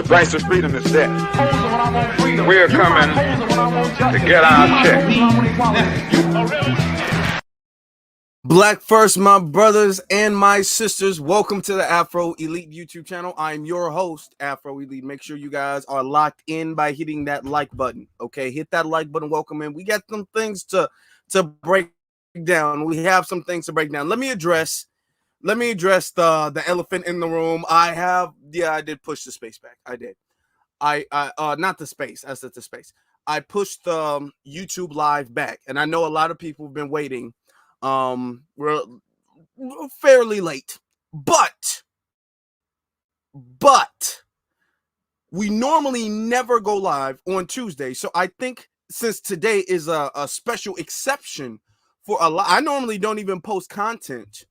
price of freedom is death. We're coming to get our check. Black first, my brothers and my sisters. Welcome to the Afro Elite YouTube channel. I'm your host, Afro Elite. Make sure you guys are locked in by hitting that like button. Okay, hit that like button. Welcome in. We got some things to break down. We have some things to break down. Let me address the elephant in the room. I did push the space back. I did. Not the space. I said the space. I pushed the YouTube live back, and I know a lot of people have been waiting. We're fairly late, but we normally never go live on Tuesday. So I think since today is a special exception for a lot, I normally don't even post content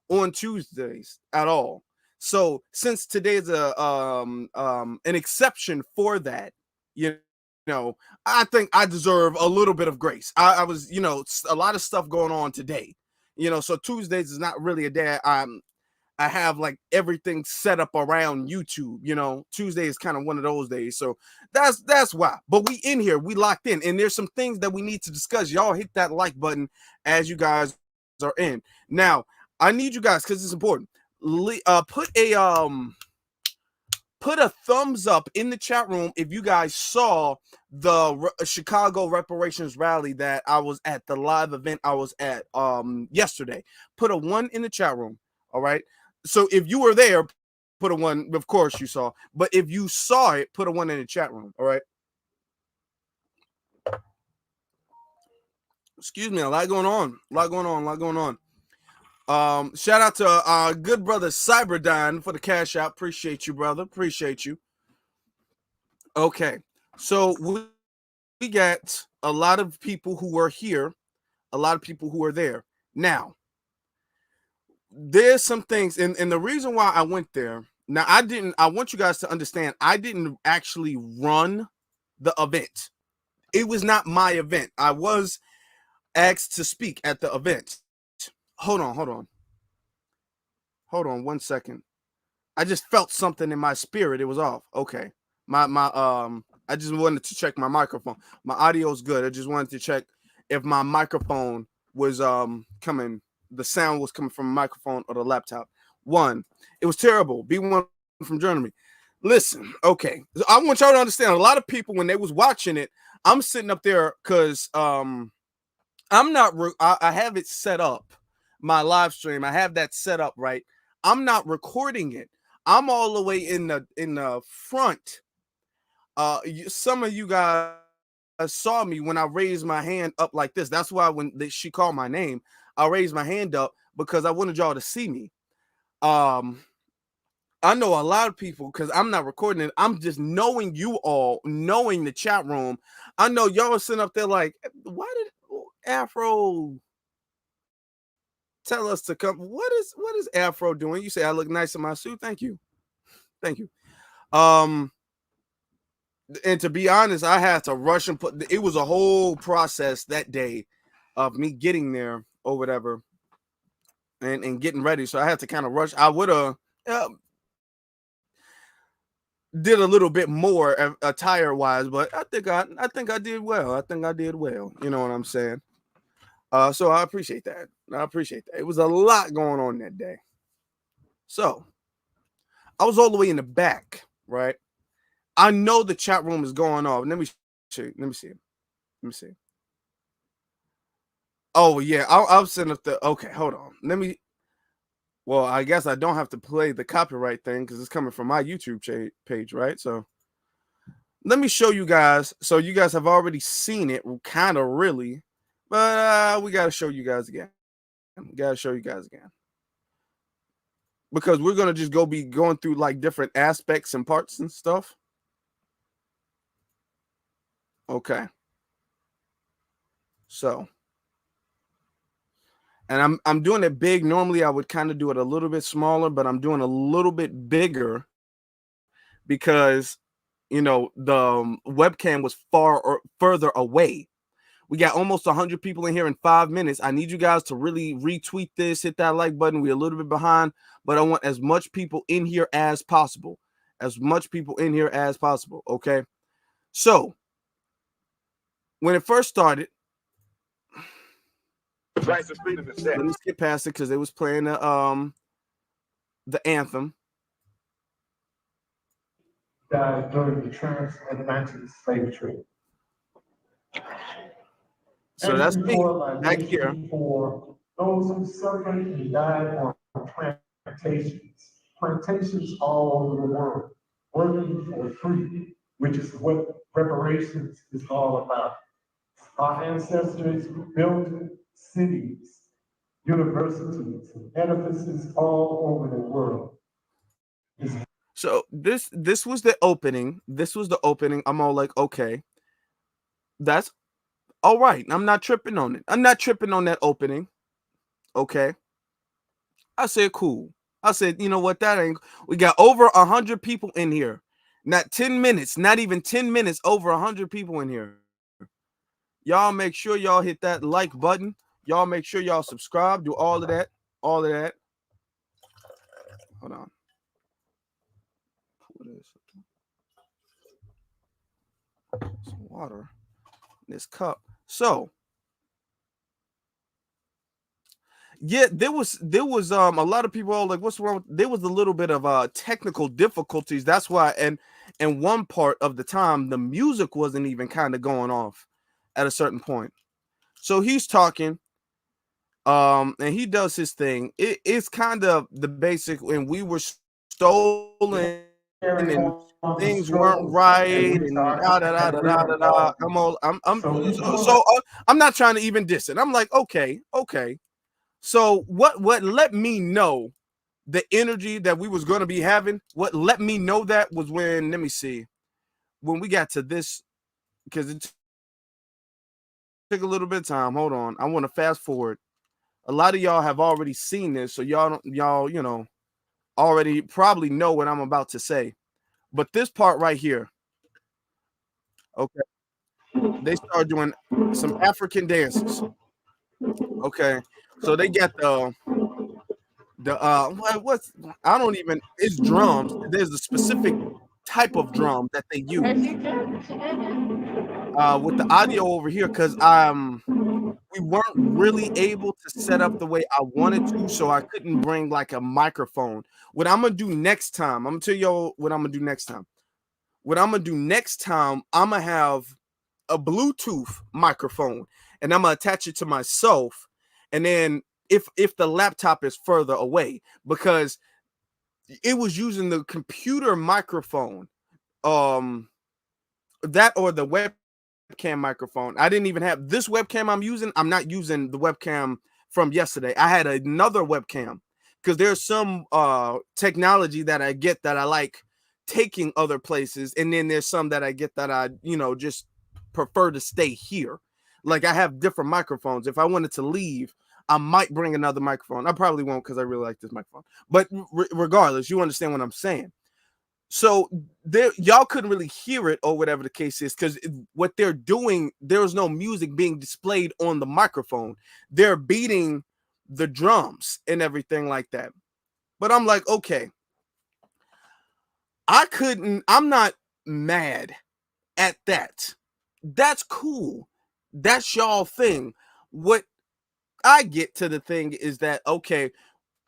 on Tuesdays at all. So since today is an exception for that, you know, I think I deserve a little bit of grace. I was, a lot of stuff going on today, so Tuesdays is not really a day I have like everything set up around YouTube. Tuesday is kind of one of those days. So that's why. But we in here, we locked in, and there's some things that we need to discuss. Y'all hit that like button as you guys are in. Now, I need you guys, because it's important. Put a thumbs up in the chat room if you guys saw the Chicago Reparations rally that I was at, the live event I was at yesterday. Put a 1 in the chat room, all right? So if you were there, put a 1, of course you saw. But if you saw it, put a 1 in the chat room, all right? Excuse me, a lot going on. Shout out to our good brother Cyberdyne for the cash out. Appreciate you, brother. Appreciate you. Okay, so we got a lot of people who are here, a lot of people who are there. Now, there's some things, and the reason why I went there, now I want you guys to understand, I didn't actually run the event. It was not my event. I was asked to speak at the event. Hold on 1 second. I just felt something in my spirit. It was off. Okay. I just wanted to check my microphone. My audio is good. I just wanted to check if my microphone was coming, the sound was coming from a microphone or the laptop. It was terrible. B1 from Germany. Listen, okay. So I want y'all to understand, a lot of people, when they was watching it, I'm sitting up there because I have it set up. My live stream, I have that set up, right? I'm not recording it. I'm all the way in the front. Some of you guys saw me when I raised my hand up like this. That's why when she called my name, I raised my hand up because I wanted y'all to see me. I know a lot of people, because I'm not recording it. I'm just knowing you all, knowing the chat room. I know y'all are sitting up there like, why did Afro tell us to come? What is Afro doing? You say I look nice in my suit. Thank you. And to be honest, I had to rush and it was a whole process that day of me getting there or whatever and getting ready. So I had to kind of rush. I would have did a little bit more attire wise, but I think I did well. You know what I'm saying? So I appreciate that. It was a lot going on that day. So I was all the way in the back, right? I know the chat room is going off. Let me see. Oh yeah, I'll send up the. Okay, hold on. Well, I guess I don't have to play the copyright thing because it's coming from my YouTube page, right? So let me show you guys. So you guys have already seen it, kind of really. But we got to show you guys again. Because we're going to just be going through like different aspects and parts and stuff. Okay. So. And I'm doing it big. Normally I would kind of do it a little bit smaller, but I'm doing a little bit bigger because, the webcam was further away. We got almost 100 people in here in 5 minutes. I need you guys to really retweet this, hit that like button. We're a little bit behind, but I want as much people in here as possible. as much people in here as possible. Okay. So when it first started, let me skip past it because they was playing the anthem. Died during the transatlantic slave trade. So that's me back here. For those who suffered and died on plantations all over the world, working for free, which is what reparations is all about. Our ancestors built cities, universities, and edifices all over the world. So this was the opening. This was the opening. I'm all like, okay, that's all right. I'm not tripping on it. I'm not tripping on that opening. Okay. I said, cool. I said, you know what? That ain't. We got over 100 people in here. Not 10 minutes. Not even 10 minutes. Over 100 people in here. Y'all make sure y'all hit that like button. Y'all make sure y'all subscribe. Do all of that. All of that. Hold on. What is it? Some water in this cup. So yeah, there was a lot of people all like, what's wrong? There was a little bit of technical difficulties. That's why, and one part of the time the music wasn't even kind of going off at a certain point. So he's talking, and he does his thing. It's kind of the basic, and we were stolen and things weren't right and da da da da da da da. I'm not trying to even diss it. I'm like, okay. So what let me know the energy that we was going to be having? What let me know that was when, let me see, when we got to this, because it took a little bit of time. Hold on, I want to fast forward. A lot of y'all have already seen this, so y'all already probably know what I'm about to say. But this part right here, okay, they start doing some African dances. Okay, so they got what's, I don't even, it's drums. There's a specific type of drum that they use with the audio over here, because we weren't really able to set up the way I wanted to, so I couldn't bring like a microphone. What I'm gonna do next time, I'm gonna tell y'all what I'm gonna do next time. What I'm gonna do next time, I'm gonna have a Bluetooth microphone and I'm gonna attach it to myself, and then if the laptop is further away, because it was using the computer microphone, that or the webcam microphone. I didn't even have this webcam I'm using. I'm not using the webcam from yesterday. I had another webcam, because there's some technology that I get that I like taking other places, and then there's some that I get that I just prefer to stay here. Like, I have different microphones. If I wanted to leave, I might bring another microphone. I probably won't, because I really like this microphone. But regardless, you understand what I'm saying. So there, y'all couldn't really hear it or whatever the case is, because what they're doing, there's no music being displayed on the microphone. They're beating the drums and everything like that. But I'm like, okay, I'm not mad at that. That's cool. That's y'all thing. What I get to the thing is that, okay,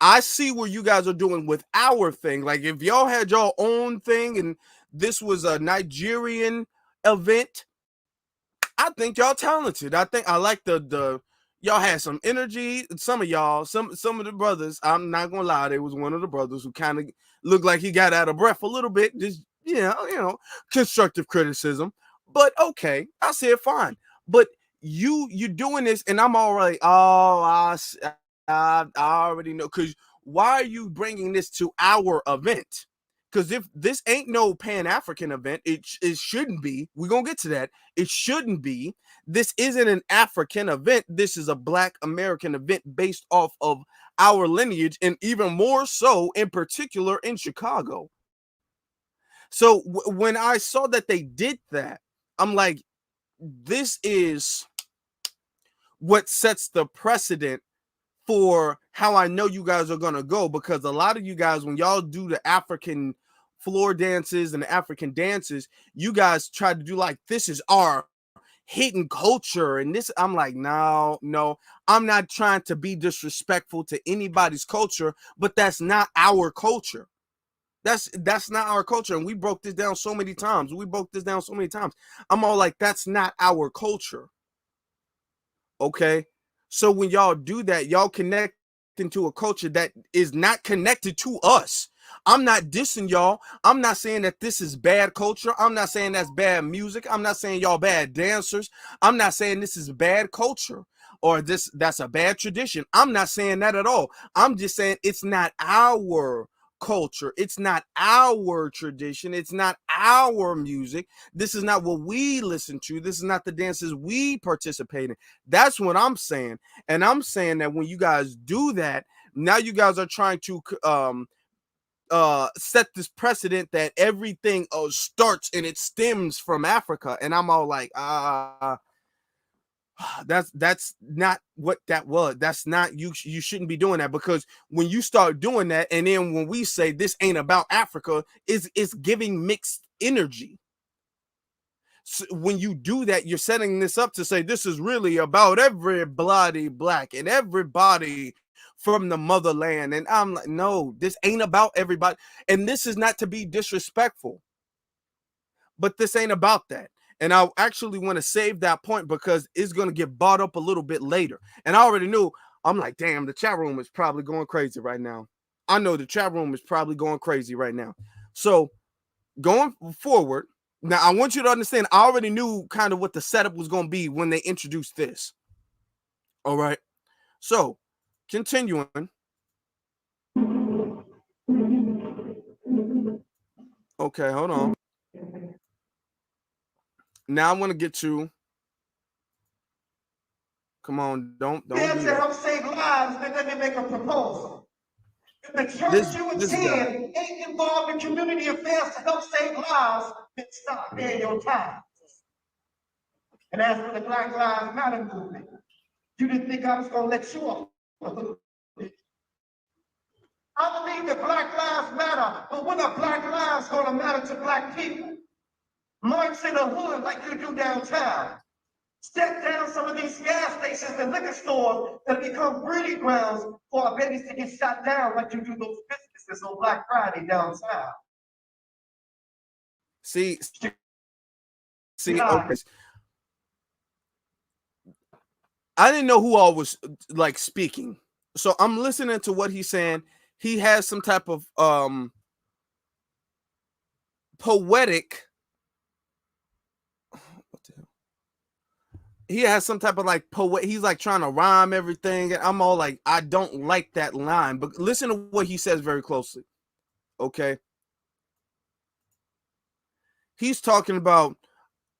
I see where you guys are doing with our thing. Like, if y'all had your own thing and this was a Nigerian event, I think y'all talented. I think I like the y'all had some energy. Some of y'all, some of the brothers, I'm not gonna lie, there was one of the brothers who kind of looked like he got out of breath a little bit. Just constructive criticism. But okay, I said fine. But you doing this, and I'm all right. Oh, I already know. Because why are you bringing this to our event? Because if this ain't no Pan-African event, it shouldn't be. We're going to get to that. It shouldn't be. This isn't an African event. This is a Black American event based off of our lineage, and even more so in particular in Chicago. So when I saw that they did that, I'm like, this is what sets the precedent for how I know you guys are going to go, because a lot of you guys, when y'all do the African floor dances and the African dances, you guys tried to do like, this is our hidden culture. And this, I'm like, no, I'm not trying to be disrespectful to anybody's culture, but that's not our culture. That's not our culture. And we broke this down so many times. I'm all like, that's not our culture. Okay. So when y'all do that, y'all connect into a culture that is not connected to us. I'm not dissing y'all. I'm not saying that this is bad culture. I'm not saying that's bad music. I'm not saying y'all bad dancers. I'm not saying this is bad culture or that's a bad tradition. I'm not saying that at all. I'm just saying it's not our culture. It's not our tradition. It's not our music. This is not what we listen to. This is not the dances we participate in. That's what I'm saying. And I'm saying that when you guys do that, now you guys are trying to set this precedent that everything starts and it stems from Africa. And I'm all like, that's not what that was. That's not, you shouldn't be doing that, because when you start doing that, and then when we say this ain't about Africa, it's giving mixed energy. So when you do that, you're setting this up to say this is really about everybody black and everybody from the motherland. And I'm like, no, this ain't about everybody. And this is not to be disrespectful, but this ain't about that. And I actually want to save that point because it's going to get brought up a little bit later. And I already knew, I'm like, damn, the chat room is probably going crazy right now. I know the chat room is probably going crazy right now. So going forward, now I want you to understand, I already knew kind of what the setup was going to be when they introduced this. All right. So continuing. Okay, hold on. Now I want to get to. Come on, don't do to that. help save lives, then let me make a proposal. If the church you attend ain't involved in community affairs to help save lives, then stop paying your time. And as for the Black Lives Matter movement, you didn't think I was going to let you off. I believe that Black Lives Matter, but when are Black lives going to matter to Black people? March in the hood like you do downtown. Step down some of these gas stations and liquor stores that become breeding grounds for our babies to get shot down like you do those businesses on Black Friday downtown. See, okay. I didn't know who all was like speaking. So I'm listening to what he's saying. He has some type of poetic. What the hell? He has some type of like poet. He's like trying to rhyme everything. And I'm all like, I don't like that line. But listen to what he says very closely. Okay. He's talking about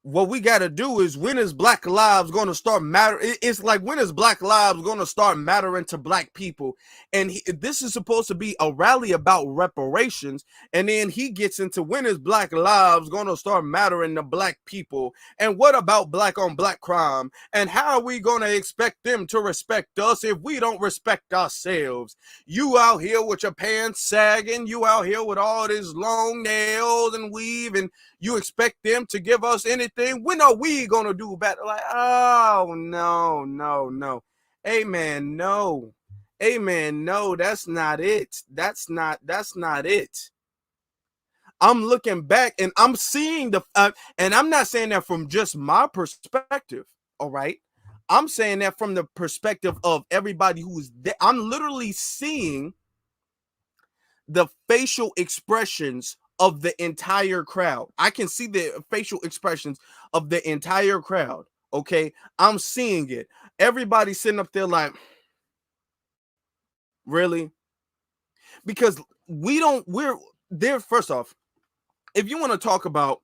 what we got to do is, when is Black lives going to start matter? It's like, when is Black lives going to start mattering to Black people? And this is supposed to be a rally about reparations. And then he gets into, when is Black lives going to start mattering to Black people? And what about Black on Black crime? And how are we going to expect them to respect us if we don't respect ourselves? You out here with your pants sagging, you out here with all this long nails and weave, and you expect them to give us anything? When are we going to do better? Like, oh, no. Amen, no. Amen, no, that's not it. That's not it. I'm looking back and I'm seeing and I'm not saying that from just my perspective, all right? I'm saying that from the perspective of everybody who's there. I'm literally seeing the facial expressions of the entire crowd. I can see the facial expressions of the entire crowd. Okay, I'm seeing it. Everybody sitting up there like, really? Because we're there. First off, if you want to talk about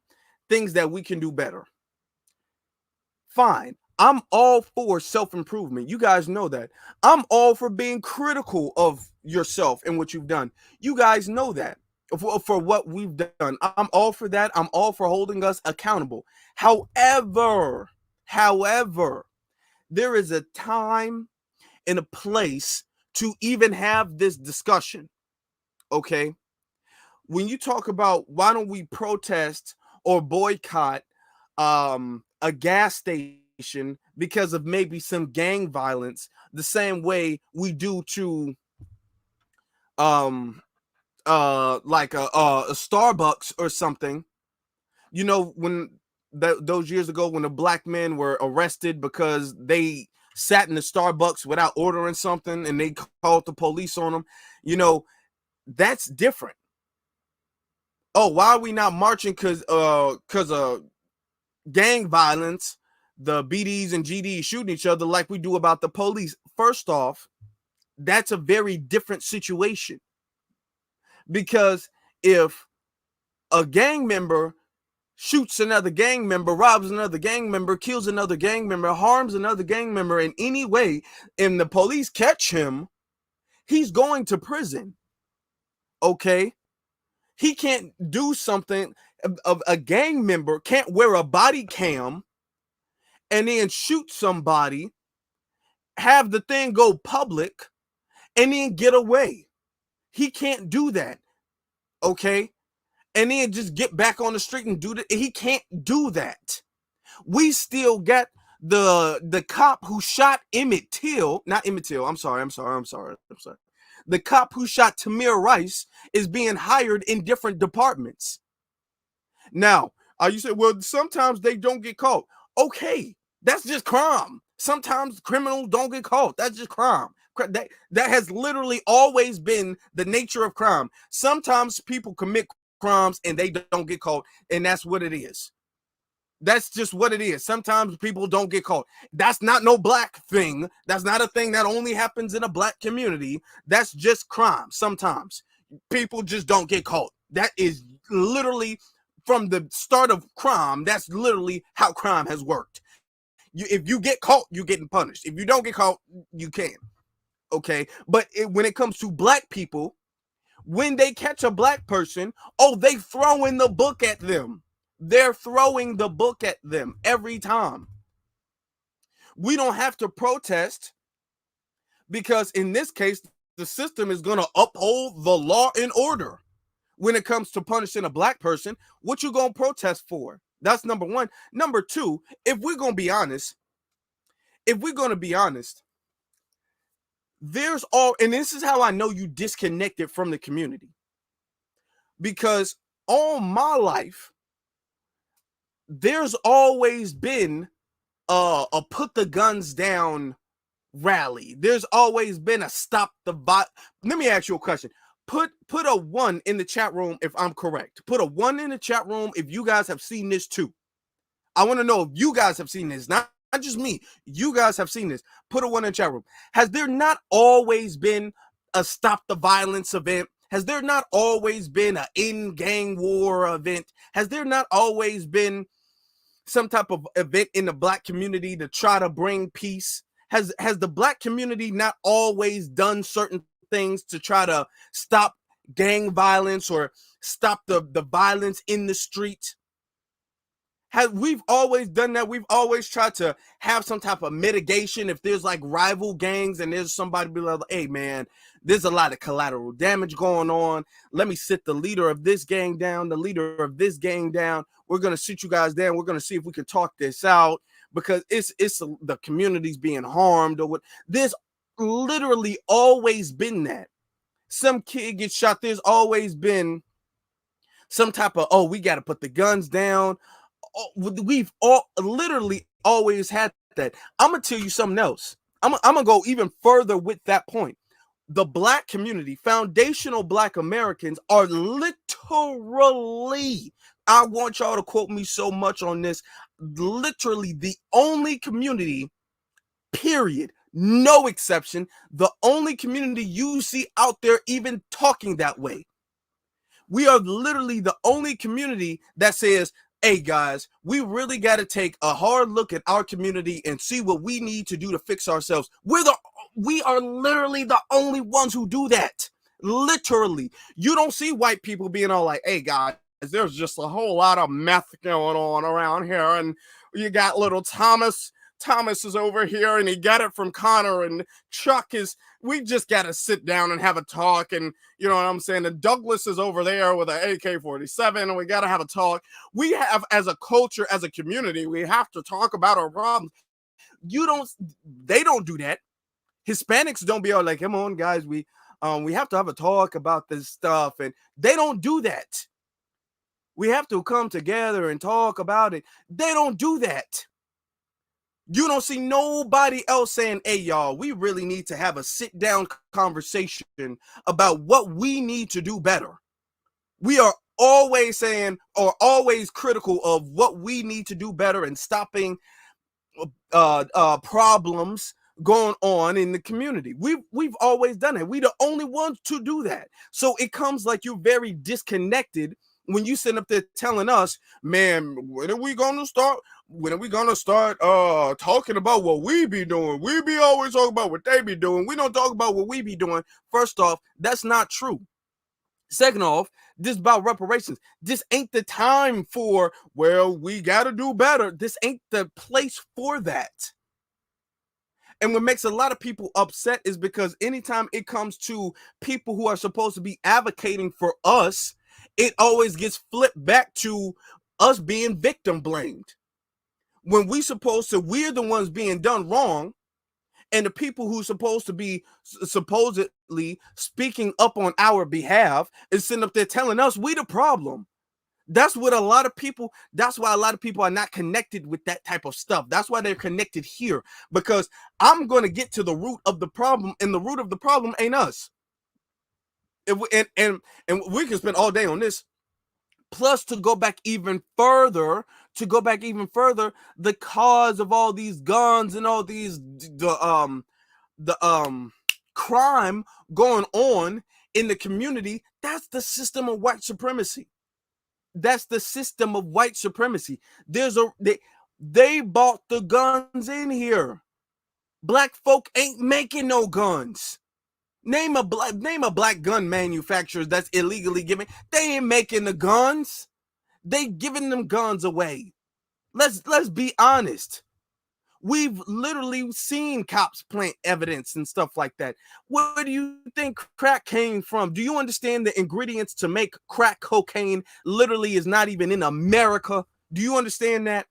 things that we can do better, fine. I'm all for self-improvement. You guys know that. I'm all for being critical of yourself and what you've done. You guys know that. For what we've done, I'm all for that. I'm all for holding us accountable. However, there is a time and a place to even have this discussion. Okay, when you talk about why don't we protest or boycott a gas station because of maybe some gang violence, the same way we do to like a Starbucks or something. You know, when those years ago when the black men were arrested because they sat in the Starbucks without ordering something and they called the police on them, you know, that's different. Oh, why are we not marching because gang violence, the BDs and GDs shooting each other like we do about the police? First off, that's a very different situation, because if a gang member shoots another gang member, robs another gang member, kills another gang member, harms another gang member in any way, and the police catch him, he's going to prison. Okay? He can't do something. A gang member can't wear a body cam and then shoot somebody, have the thing go public, and then get away. He can't do that. Okay? And then just get back on the street and do that. He can't do that. We still got the cop who shot Emmett Till, not Emmett Till, I'm sorry. The cop who shot Tamir Rice is being hired in different departments. Now, you say, well, sometimes they don't get caught. Okay, that's just crime. Sometimes criminals don't get caught. That's just crime. That has literally always been the nature of crime. Sometimes people commit crimes and they don't get caught, and that's what it is. That's just what it is. Sometimes people don't get caught. That's not no black thing. That's not a thing that only happens in a black community. That's just crime. Sometimes people just don't get caught. That is literally from the start of crime. That's literally how crime has worked. If you get caught, you're getting punished. If you don't get caught, you can. Okay. But when it comes to black people, when they catch a black person, oh, they throw in the book at them. They're throwing the book at them every time. We don't have to protest because in this case, the system is going to uphold the law and order. When it comes to punishing a black person, what you going to protest for? That's number one. Number two, if we're going to be honest, there's all, and this is how I know you disconnected from the community. Because all my life, there's always been a put the guns down rally. There's always been a stop the violence. Let me ask you a question. Put a 1 in the chat room if I'm correct. Put a 1 in the chat room if you guys have seen this too. I want to know if you guys have seen this, not just me. You guys have seen this. Put a 1 in the chat room. Has there not always been a stop the violence event? Has there not always been an end gang war event? Has there not always been some type of event in the black community to try to bring peace? Has the black community not always done certain things to try to stop gang violence or stop the violence in the street? We've always done that. We've always tried to have some type of mitigation. If there's like rival gangs and there's somebody be like, hey man, there's a lot of collateral damage going on. Let me sit the leader of this gang down, the leader of this gang down. We're going to sit you guys down. We're going to see if we can talk this out because it's the community's being harmed or what. There's literally always been that. Some kid gets shot. There's always been some type of, oh, we got to put the guns down. We've all literally always had that. I'm gonna tell you something else. I'm gonna go even further with that point. The black community, foundational black Americans, are literally, I want y'all to quote me so much on this, literally the only community, period, no exception, the only community you see out there even talking that way. We are literally the only community that says, hey guys, we really got to take a hard look at our community and see what we need to do to fix ourselves. We are literally the only ones who do that. Literally. You don't see white people being all like, hey guys, there's just a whole lot of meth going on around here. And you got little Thomas Thomas is over here and he got it from Connor, and Chuck is, we just got to sit down and have a talk. And you know what I'm saying? And Douglas is over there with an AK-47 and we got to have a talk. We have, as a culture, as a community, we have to talk about our problems. They don't do that. Hispanics don't be all like, come on guys, we have to have a talk about this stuff. And they don't do that. We have to come together and talk about it. They don't do that. You don't see nobody else saying, hey, y'all, we really need to have a sit-down conversation about what we need to do better. We are always saying, or always critical of what we need to do better and stopping problems going on in the community. We've always done it. We the only ones to do that. So it comes like you're very disconnected when you sit up there telling us, man, when are we gonna start talking about what we be doing? We be always talking about what they be doing. We don't talk about what we be doing. First off, that's not true. Second off, this is about reparations. This ain't the time for, well, we gotta do better. This ain't the place for that. And what makes a lot of people upset is because anytime it comes to people who are supposed to be advocating for us, it always gets flipped back to us being victim blamed. When we're the ones being done wrong, and the people who supposed to be supposedly speaking up on our behalf is sitting up there telling us we the problem. That's why a lot of people are not connected with that type of stuff. That's why they're connected here, because I'm going to get to the root of the problem, and the root of the problem ain't us. And we can spend all day on this. Plus, to go back even further, the cause of all these guns and all these crime going on in the community, that's the system of white supremacy. That's the system of white supremacy. They bought the guns in here. Black folk ain't making no guns. Name a black gun manufacturer that's illegally giving. They ain't making the guns. They giving them guns away. Let's be honest. We've literally seen cops plant evidence and stuff like that. Where do you think crack came from? Do you understand the ingredients to make crack cocaine literally is not even in America? Do you understand that?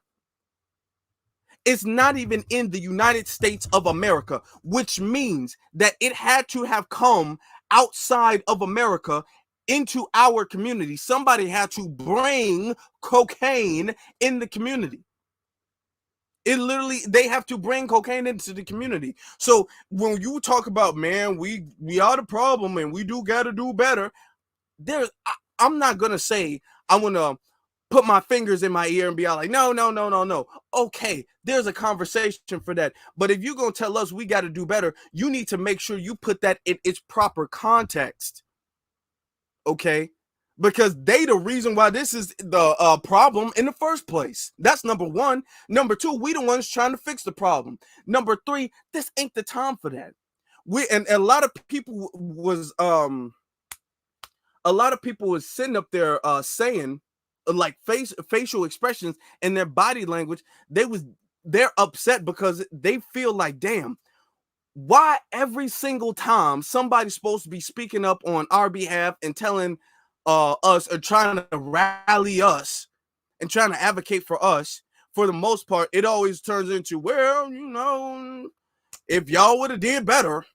It's not even in the United States of America, which means that it had to have come outside of America into our community. Somebody had to bring cocaine in the community. They have to bring cocaine into the community. So when you talk about, man, we are the problem and we do got to do better, I'm not going to say I'm going to put my fingers in my ear and be all like, no. Okay, there's a conversation for that. But if you're going to tell us we got to do better, you need to make sure you put that in its proper context. Okay? Because they the reason why this is the problem in the first place. That's number one. Number two, we the ones trying to fix the problem. Number three, this ain't the time for that. And a lot of people was sitting up there saying, like, facial expressions and their body language, they're upset because they feel like, damn, why every single time somebody's supposed to be speaking up on our behalf and telling us or trying to rally us and trying to advocate for us, for the most part, it always turns into, well, if y'all would have did better.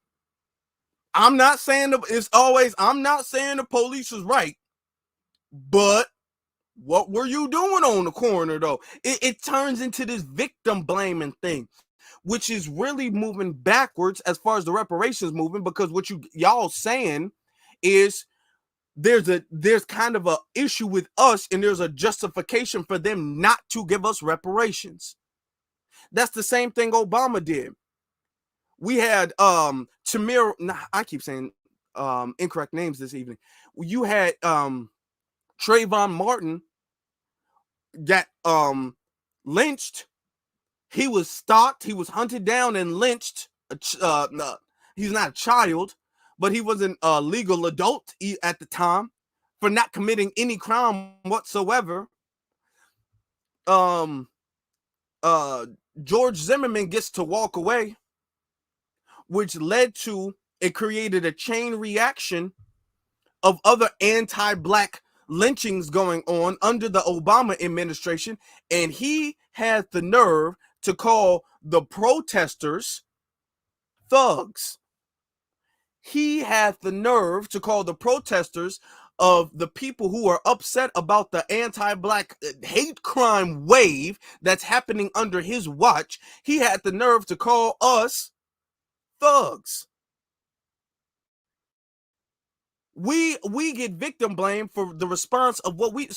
I'm not saying the police is right, but what were you doing on the corner though? It turns into this victim blaming thing, which is really moving backwards as far as the reparations movement, because what y'all saying is there's kind of a issue with us and there's a justification for them not to give us reparations. That's the same thing Obama did. We had Tamir, I keep saying incorrect names this evening. You had Trayvon Martin got lynched. He was stalked, he was hunted down and lynched. No, he's not a child, but he was an legal adult at the time for not committing any crime whatsoever. George Zimmerman gets to walk away, which led to, it created a chain reaction of other anti-black lynchings going on under the Obama administration, and he had the nerve to call the protesters thugs. He had the nerve to call the protesters of the people who are upset about the anti-black hate crime wave that's happening under his watch. He had the nerve to call us thugs. We get victim blamed for the response of what we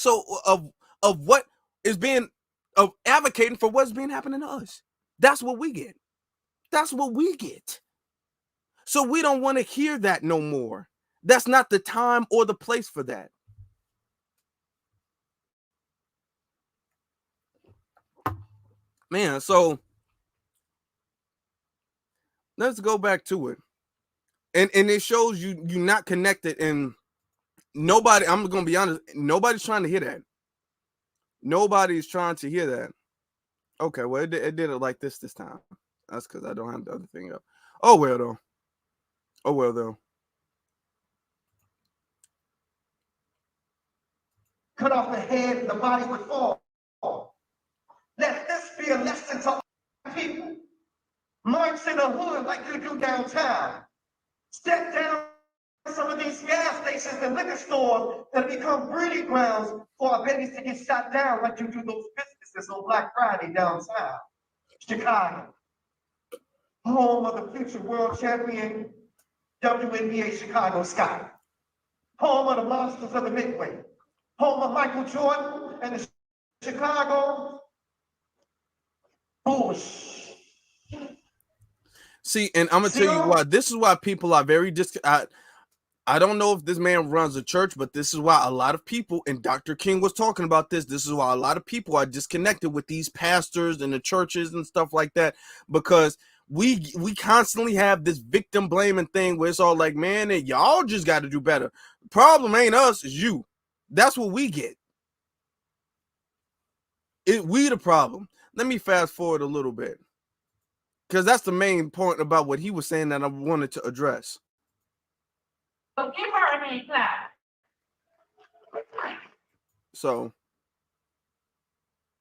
of what is being of advocating for what's being happening to us. That's what we get. That's what we get. So we don't want to hear that no more. That's not the time or the place for that. Man, so let's go back to it. And it shows you you're not connected, and nobody, I'm gonna be honest, nobody's trying to hear that. Nobody's trying to hear that. Okay, well, it did it like this time. That's because I don't have the other thing up. Oh well though. Oh well though. Cut off the head and the body would fall. Let this be a lesson to people. March in the hood like you do downtown. Step down some of these gas stations and liquor stores that become breeding grounds for our babies to get shot down like you do those businesses on Black Friday downtown. Chicago, home of the future world champion WNBA Chicago Sky. Home of the Monsters of the Midway. Home of Michael Jordan and the Chicago Bulls. See, and I'm gonna tell you why. This is why people are very I don't know if this man runs a church, but this is why a lot of people, and Dr. King was talking about this, this is why a lot of people are disconnected with these pastors and the churches and stuff like that, because we constantly have this victim blaming thing where it's all like, man, y'all just got to do better. The problem ain't us, it's you. That's what we get. We the problem. Let me fast forward a little bit, because that's the main point about what he was saying that I wanted to address. So give her a hand clap. So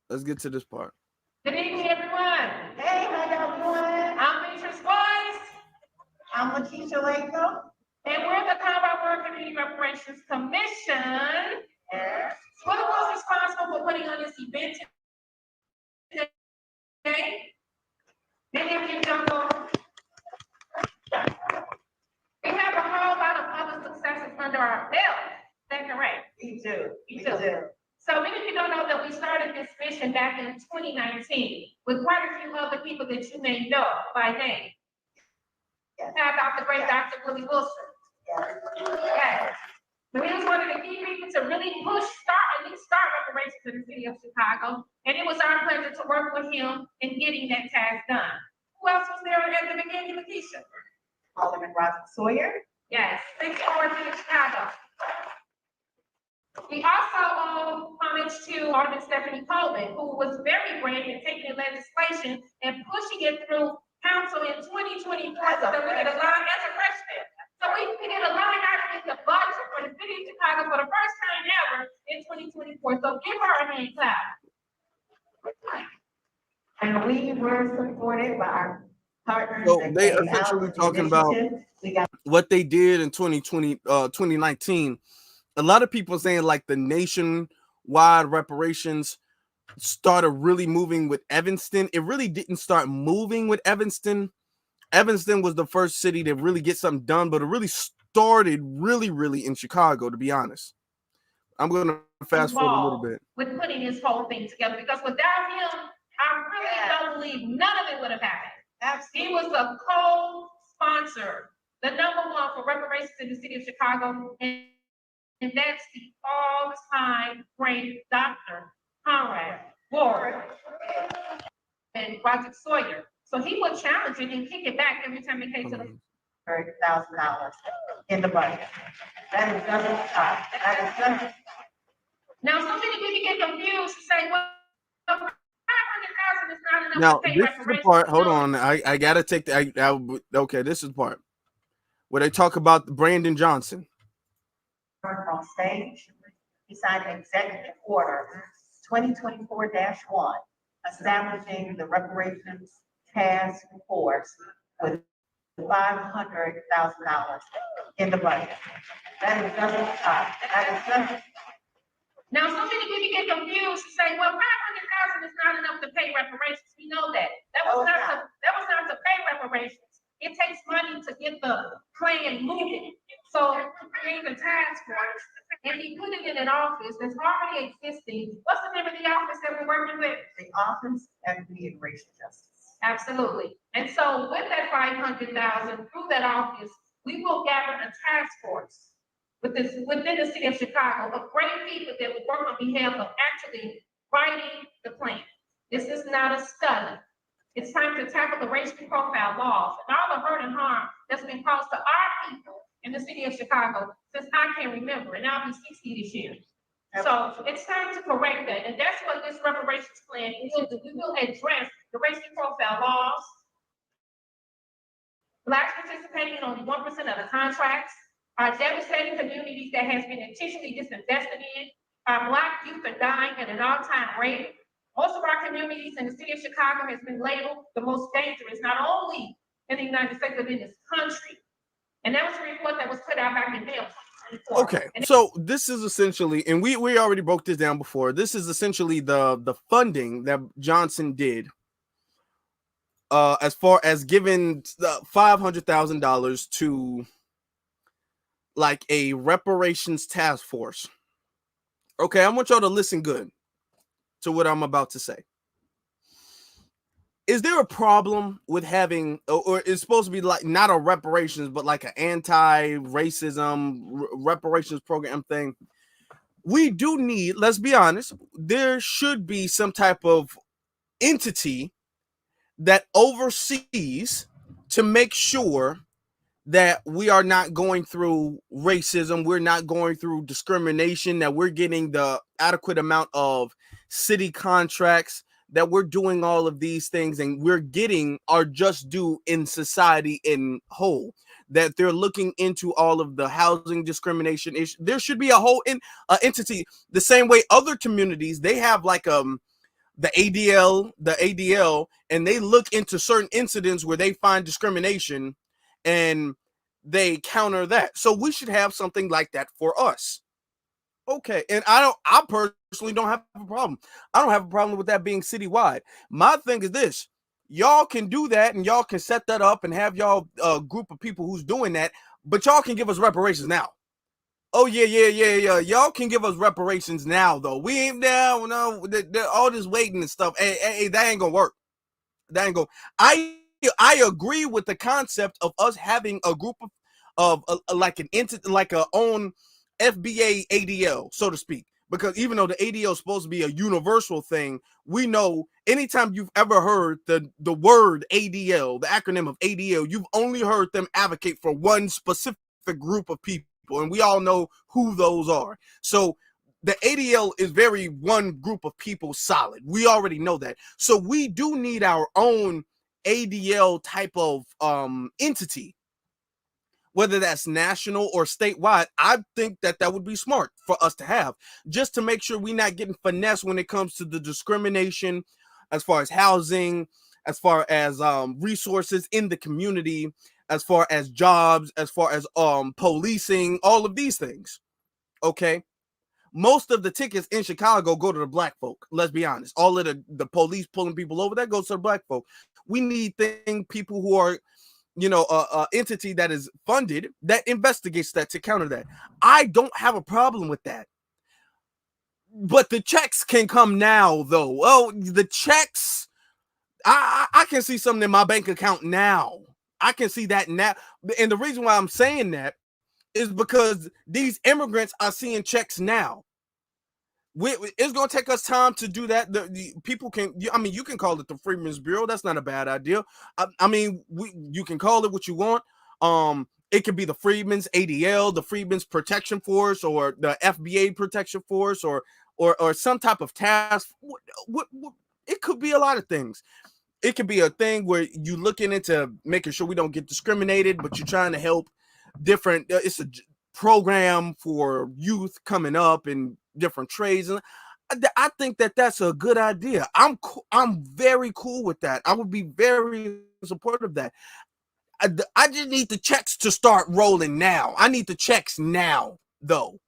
let's get to this part. Good evening, everyone. Hey, how y'all doing? I'm Beatrice Boyce. I'm Lakeisha Latham. And we're the Combat War Community Reparations Commission. Yes. What was responsible for putting on this event today? Many of you don't know. We have a whole lot of other successes under our belt. Is that correct? Me too. Me too. So many of you don't know that we started this mission back in 2019 with quite a few other people that you may know by name. Yes. How about the great Dr. Willie Wilson? Yes. Yes. So he was one of the key people to really start reparations in the city of Chicago. And it was our pleasure to work with him in getting that task done. Who else was there at the beginning, Lakeisha? Alderman Roger Sawyer. Yes, thanks for working in Chicago. We also owe homage to Alderman Stephanie Coleman, who was very brave in taking the legislation and pushing it through council in 2024 so that we get a line as a freshman. So we can get a line item in the budget for the city of Chicago for the first time ever in 2024. So give her a hand clap. And we were supported by our partners. So they essentially talking about what they did in 2019. A lot of people saying like the nationwide reparations started really moving with Evanston. It really didn't start moving with Evanston. Evanston was the first city to really get something done, but it really started really in Chicago, to be honest. I'm going to fast forward a little bit. With putting this whole thing together, because without him, I really don't believe none of it would have happened. He was a co-sponsor, the #1 for reparations in the city of Chicago, and that's the all-time great Dr. Conrad Ward and Roger Sawyer. So he would challenge it and kick it back every time it came to the $30,000 in the budget. That is nothing. Now, so many people get confused and say, well, 500,000 is not Now, to pay this is the reparations. part. We Hold know on. I gotta take the. Okay, this is the part where they talk about Brandon Johnson. On stage, he signed Executive Order 2024-1, establishing the Reparations Task Force with $500,000 in the budget. That is just, Now, so many people get confused and say, well, 500,000 is not enough to pay reparations. We know that. That was not to pay reparations. It takes money to get the plan moving. So we create a task force and he put it in an office that's already existing. What's the name of the office that we're working with? the Office of Equity and Racial Justice. Absolutely. And so with that 500,000 through that office, we will gather a task force within the city of Chicago of great people that will work on behalf of actually writing the plan. This is not a study. It's time to tackle the racial profile laws and all the hurt and harm that's been caused to our people in the city of Chicago since I can remember, and I'll be 60 this year. So it's time to correct that, and that's what this reparations plan will do. We will address the racial profile laws, Blacks participating in only 1% of the contracts, our devastating communities that has been intentionally disinvested in, our Black youth are dying at an all-time rate. Most of our communities in the city of Chicago has been labeled the most dangerous, not only in the United States, but in this country. And that was a report that was put out back in May of 2024. Okay, so this is essentially, and we already broke this down before. This is essentially the funding that Johnson did, as far as giving $500,000 to like a reparations task force. Okay, I want y'all to listen good to what I'm about to say. Is there a problem with having, or it's supposed to be like not a reparations, but like an anti-racism reparations program thing? We do need, let's be honest, there should be some type of entity that oversees to make sure that we are not going through racism, we're not going through discrimination, that we're getting the adequate amount of city contracts, that we're doing all of these things and we're getting our just due in society in whole, that they're looking into all of the housing discrimination issue. There should be a whole entity, the same way other communities, they have like the ADL, and they look into certain incidents where they find discrimination and they counter that. So we should have something like that for us. Okay, and I personally don't have a problem. I don't have a problem with that being citywide. My thing is this: y'all can do that and y'all can set that up and have y'all a group of people who's doing that, but y'all can give us reparations now. Oh yeah. Y'all can give us reparations now, though. We ain't down. No, all this waiting and stuff. Hey, that ain't gonna work. That ain't gonna. I agree with the concept of us having a group of like an entity, like a own FBA ADL, so to speak. Because even though the ADL is supposed to be a universal thing, we know anytime you've ever heard the word ADL, the acronym of ADL, you've only heard them advocate for one specific group of people, and we all know who those are. So the ADL is very one group of people solid. We already know that. So we do need our own ADL type of entity, whether that's national or statewide. I think that would be smart for us to have, just to make sure we're not getting finessed when it comes to the discrimination as far as housing, as far as resources in the community, as far as jobs, as far as policing, all of these things. Okay. Most of the tickets in Chicago go to the black folk. Let's be honest. All of the police pulling people over, that goes to the black folk. We need people who are, entity that is funded that investigates that to counter that. I don't have a problem with that. But the checks can come now, though. Oh, the checks, I can see something in my bank account now. I can see that now. And the reason why I'm saying that is because these immigrants are seeing checks now. It's going to take us time to do that. The people can, you can call it the Freedmen's Bureau. That's not a bad idea. You can call it what you want. It could be the Freedmen's ADL, the Freedmen's Protection Force, or the FBA Protection Force, or some type of task. What it could be a lot of things. it could be a thing where you looking into making sure we don't get discriminated, but you're trying to help different. It's a program for youth coming up in different trades, and I think that that's a good idea. I'm very cool with that. I would be very supportive of that. I just need the checks to start rolling now. I need the checks now, though,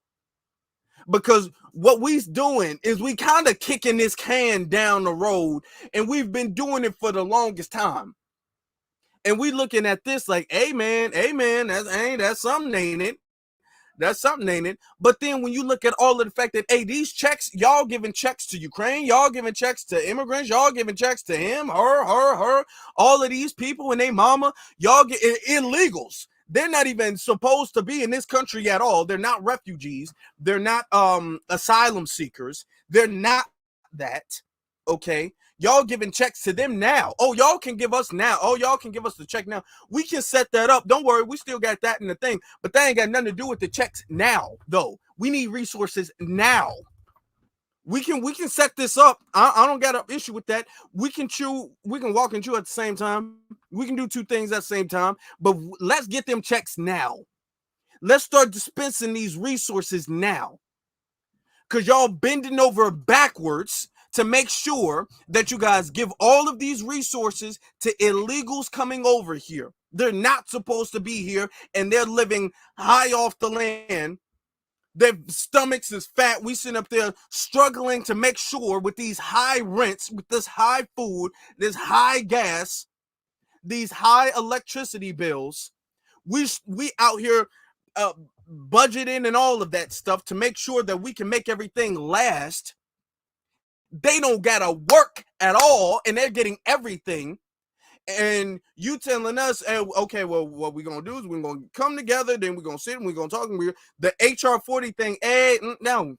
because what we's doing is we kind of kicking this can down the road, and we've been doing it for the longest time. And we looking at this like, hey man, that's something, ain't it? That's something, ain't it? But then when you look at all of the fact that, hey, these checks, y'all giving checks to Ukraine, y'all giving checks to immigrants, y'all giving checks to him, her, all of these people and they mama, y'all get illegals. They're not even supposed to be in this country at all. They're not refugees. They're not asylum seekers. They're not that. Okay. Y'all giving checks to them now. Oh, y'all can give us now. Oh, y'all can give us the check now. We can set that up. Don't worry. We still got that in the thing. But that ain't got nothing to do with the checks now, though. We need resources now. We can set this up. I don't got an issue with that. We can walk and chew at the same time. We can do two things at the same time. But let's get them checks now. Let's start dispensing these resources now. Because y'all bending over backwards to make sure that you guys give all of these resources to illegals coming over here. They're not supposed to be here, and they're living high off the land. Their stomachs is fat. We sit up there struggling to make sure with these high rents, with this high food, this high gas, these high electricity bills. We out here budgeting and all of that stuff to make sure that we can make everything last. They don't gotta work at all, and they're getting everything. And you telling us, okay, well, what we're gonna do is we're gonna come together, then we're gonna sit and we're gonna talk. And the HR 40 thing, no.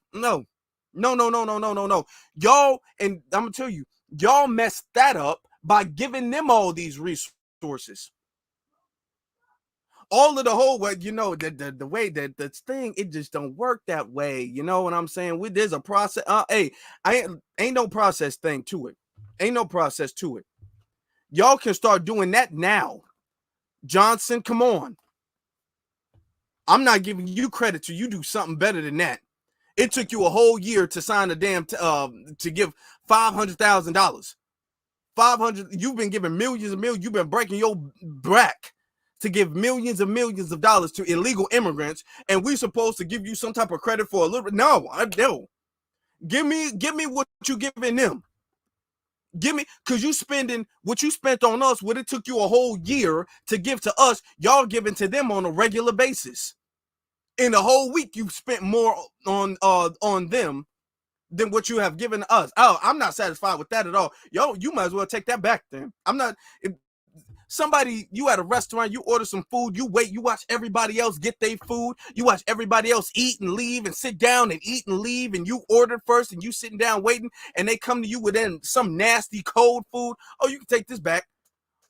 Y'all, and I'm gonna tell you, y'all messed that up by giving them all these resources. All of the whole way, the way that this thing, it just don't work that way. You know what I'm saying? There's a process. Hey, ain't no process thing to it. Ain't no process to it. Y'all can start doing that now. Johnson, come on. I'm not giving you credit till you do something better than that. It took you a whole year to sign a damn to give $500,000. 500. You've been giving millions and millions. You've been breaking your back to give millions and millions of dollars to illegal immigrants, and we supposed to give you some type of credit for a little bit. No, I don't. Give me what you giving them. Give me, because you spending what you spent on us, what it took you a whole year to give to us, y'all giving to them on a regular basis. In a whole week, you've spent more on them than what you have given to us. Oh, I'm not satisfied with that at all. Yo, you might as well take that back then. I'm not. Somebody, you at a restaurant, you order some food, you wait, you watch everybody else get their food, you watch everybody else eat and leave and sit down and eat and leave, and you ordered first and you sitting down waiting, and they come to you with some nasty cold food. Oh, you can take this back.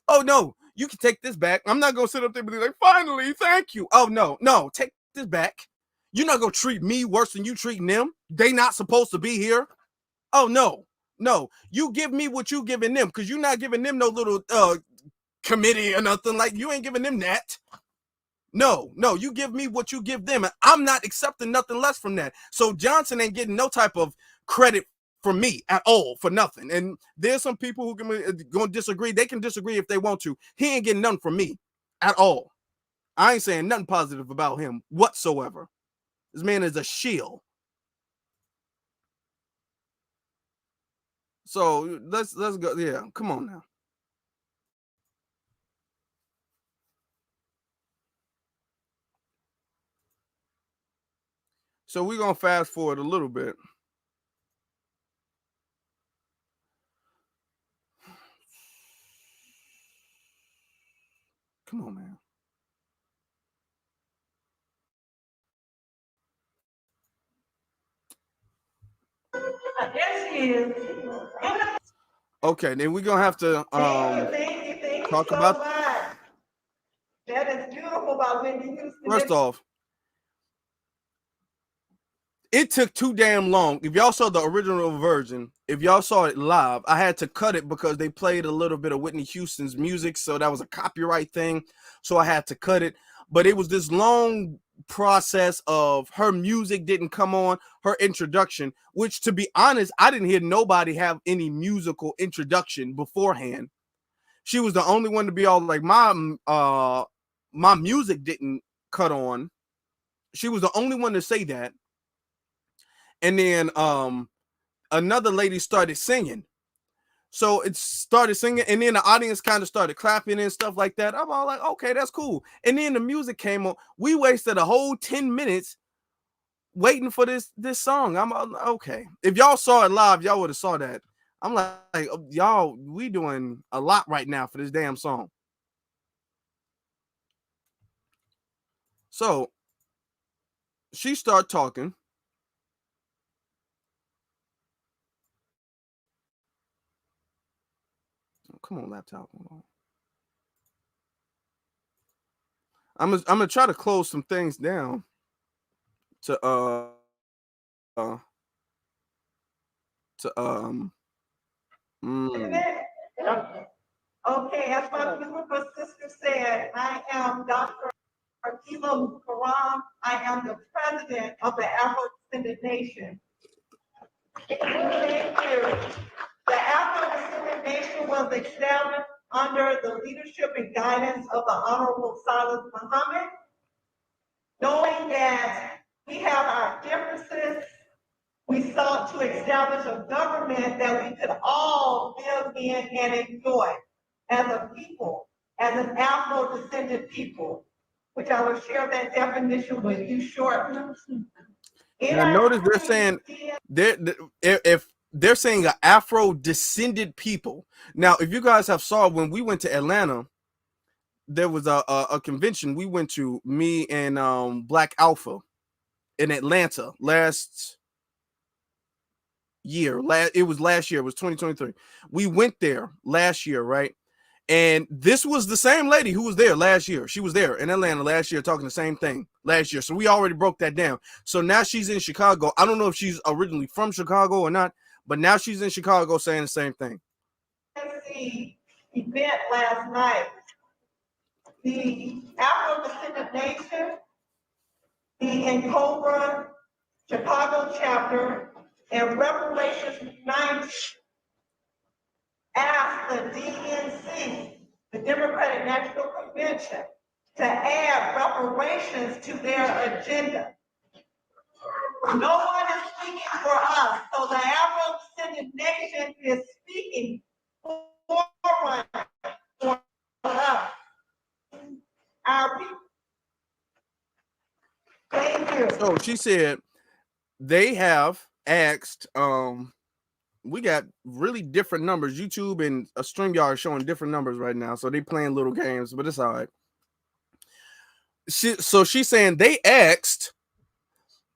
Oh no, you can take this back. I'm not gonna sit up there and be like, finally, thank you. Oh no, take this back. You're not gonna treat me worse than you treating them. They not supposed to be here. Oh no, you give me what you giving them, because you're not giving them no little committee or nothing. Like, you ain't giving them that. No, you give me what you give them, and I'm not accepting nothing less from that. So Johnson ain't getting no type of credit from me at all for nothing. And there's some people who gonna disagree. They can disagree if they want to. He ain't getting nothing from me at all. I ain't saying nothing positive about him whatsoever. This man is a shield. So let's go. Yeah, come on now. So we're going to fast forward a little bit. Come on, man. Yes, he is. Okay, then we're going to have to Thank you talk so about. much. That is beautiful about Whitney Houston. First off, it took too damn long. If y'all saw the original version, if y'all saw it live, I had to cut it because they played a little bit of Whitney Houston's music, so that was a copyright thing. So I had to cut it. But it was this long process of her music didn't come on, her introduction, which, to be honest, I didn't hear nobody have any musical introduction beforehand. She was the only one to be all like, my music didn't cut on. She was the only one to say that. And then another lady started singing. So it started singing, and then the audience kind of started clapping and stuff like that. I'm all like, okay, that's cool. And then the music came on. We wasted a whole 10 minutes waiting for this song. I'm okay. If y'all saw it live, y'all would have saw that. I'm like, y'all, we doing a lot right now for this damn song. So she started talking. Come on, laptop. I'm gonna try to close some things down to Okay, as my beautiful sister said, I am Dr. Akila Karam. I am the president of the Afro-Descendant Nation. Thank you. The Afro-Descendant Nation was established under the leadership and guidance of the Honorable Silas Muhammad, knowing that we have our differences. We sought to establish a government that we could all live in and enjoy as a people, as an Afro-descendant people, which I will share that definition with you shortly. Now notice they're saying if they're saying an Afro-descended people. Now, if you guys have saw when we went to Atlanta, there was a convention we went to, me and Black Alpha in Atlanta last year. It was last year. It was 2023. We went there last year, right? And this was the same lady who was there last year. She was there in Atlanta last year talking the same thing last year. So we already broke that down. So now she's in Chicago. I don't know if she's originally from Chicago or not, but now she's in Chicago saying the same thing. The event last night, the Afro-Descendant Nation, the Encobra Chicago chapter, and Reparations United asked the DNC, the Democratic National Convention, to add reparations to their agenda. No one is speaking for us, so the Afro-Descendant Nation is speaking for us, our people. Thank you. So she said they have asked, we got really different numbers. YouTube and a StreamYard showing different numbers right now, so they playing little games, but it's all right. So she's saying they asked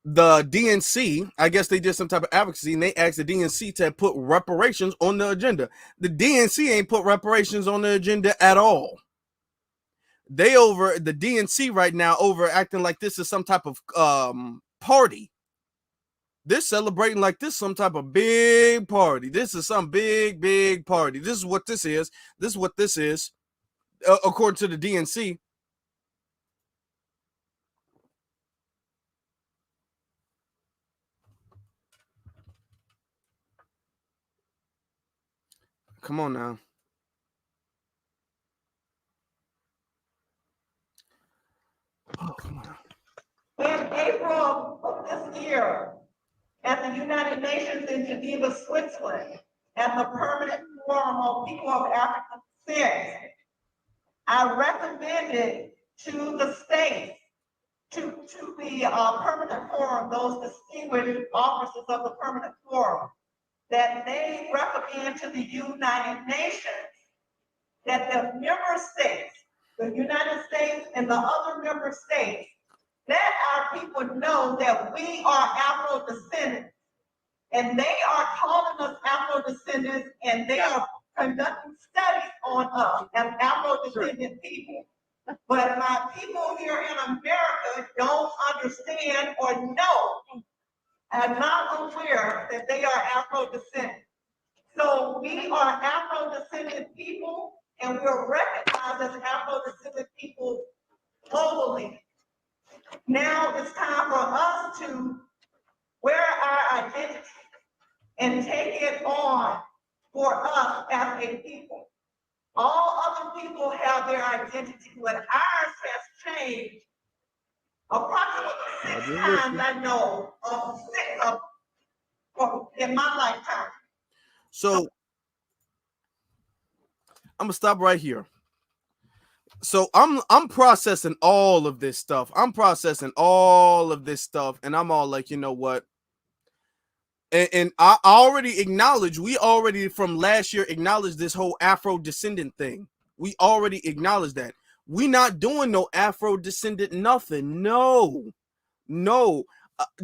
the DNC, I guess they did some type of advocacy, and they asked the DNC to put reparations on the agenda. The DNC ain't put reparations on the agenda at all. They over the DNC right now over acting like this is some type of party. They're celebrating like this some type of big party. This is some big party. This is what this is. This is what this is, according to the DNC. Come on now. Oh, come on. In April of this year, at the United Nations in Geneva, Switzerland, at the Permanent Forum on People of African Descent, I recommended to the states, to the Permanent Forum, those distinguished officers of the Permanent Forum, that they recommend to the United Nations that the member states, the United States and the other member states, let our people know that we are Afro-descendants, and they are calling us Afro-descendants, and they are conducting studies on us as Afro-descendant people. But my people here in America don't understand or know are not aware that they are Afro-descendant. So we are Afro-descendant people, and we're recognized as Afro-descendant people globally. Now it's time for us to wear our identity and take it on for us as a people. All other people have their identity, but ours has changed approximately 6 times, I know, in my lifetime. So I'm gonna stop right here. So I'm processing all of this stuff. And I'm all like, you know what? And I already acknowledge, we already from last year acknowledged this whole Afro descendant thing. We already acknowledged that. We not doing no Afro descendant nothing. No.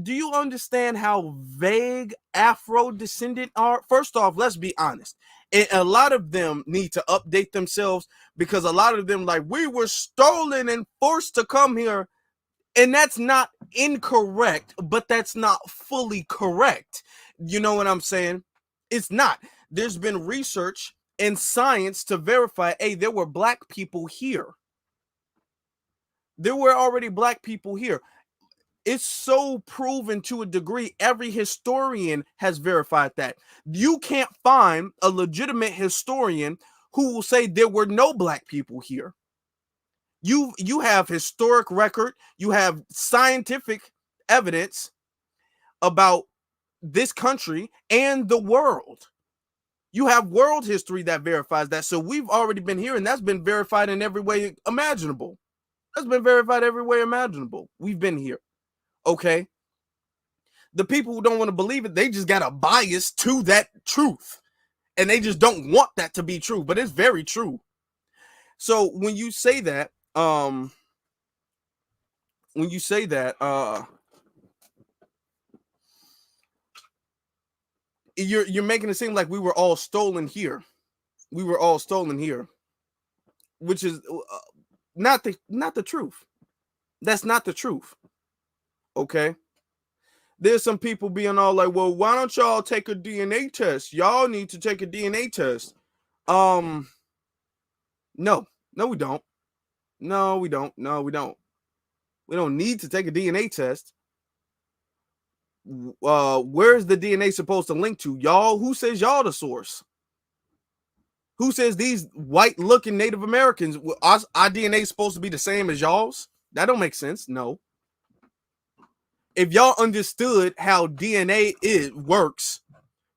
Do you understand how vague Afro descendant are? First off, let's be honest. And a lot of them need to update themselves, because a lot of them like, we were stolen and forced to come here. And that's not incorrect, but that's not fully correct. You know what I'm saying? It's not. There's been research and science to verify, hey, there were black people here. There were already black people here. It's so proven to a degree. Every historian has verified that. You can't find a legitimate historian who will say there were no black people here. You have historic record, you have scientific evidence about this country and the world. You have world history that verifies that. So we've already been here, and that's been verified in every way imaginable. We've been here. Okay. The people who don't want to believe it, they just got a bias to that truth. And they just don't want that to be true, but it's very true. So when you say that, you're making it seem like we were all stolen here. Which is not the truth. That's not the truth. Okay. There's some people being all like, well, why don't y'all take a DNA test? Y'all need to take a DNA test. No, we don't. We don't need to take a DNA test. Where's the DNA supposed to link to? Y'all? Who says y'all the source? Who says these white looking Native Americans, our DNA is supposed to be the same as y'all's? That don't make sense. No. If y'all understood how DNA works,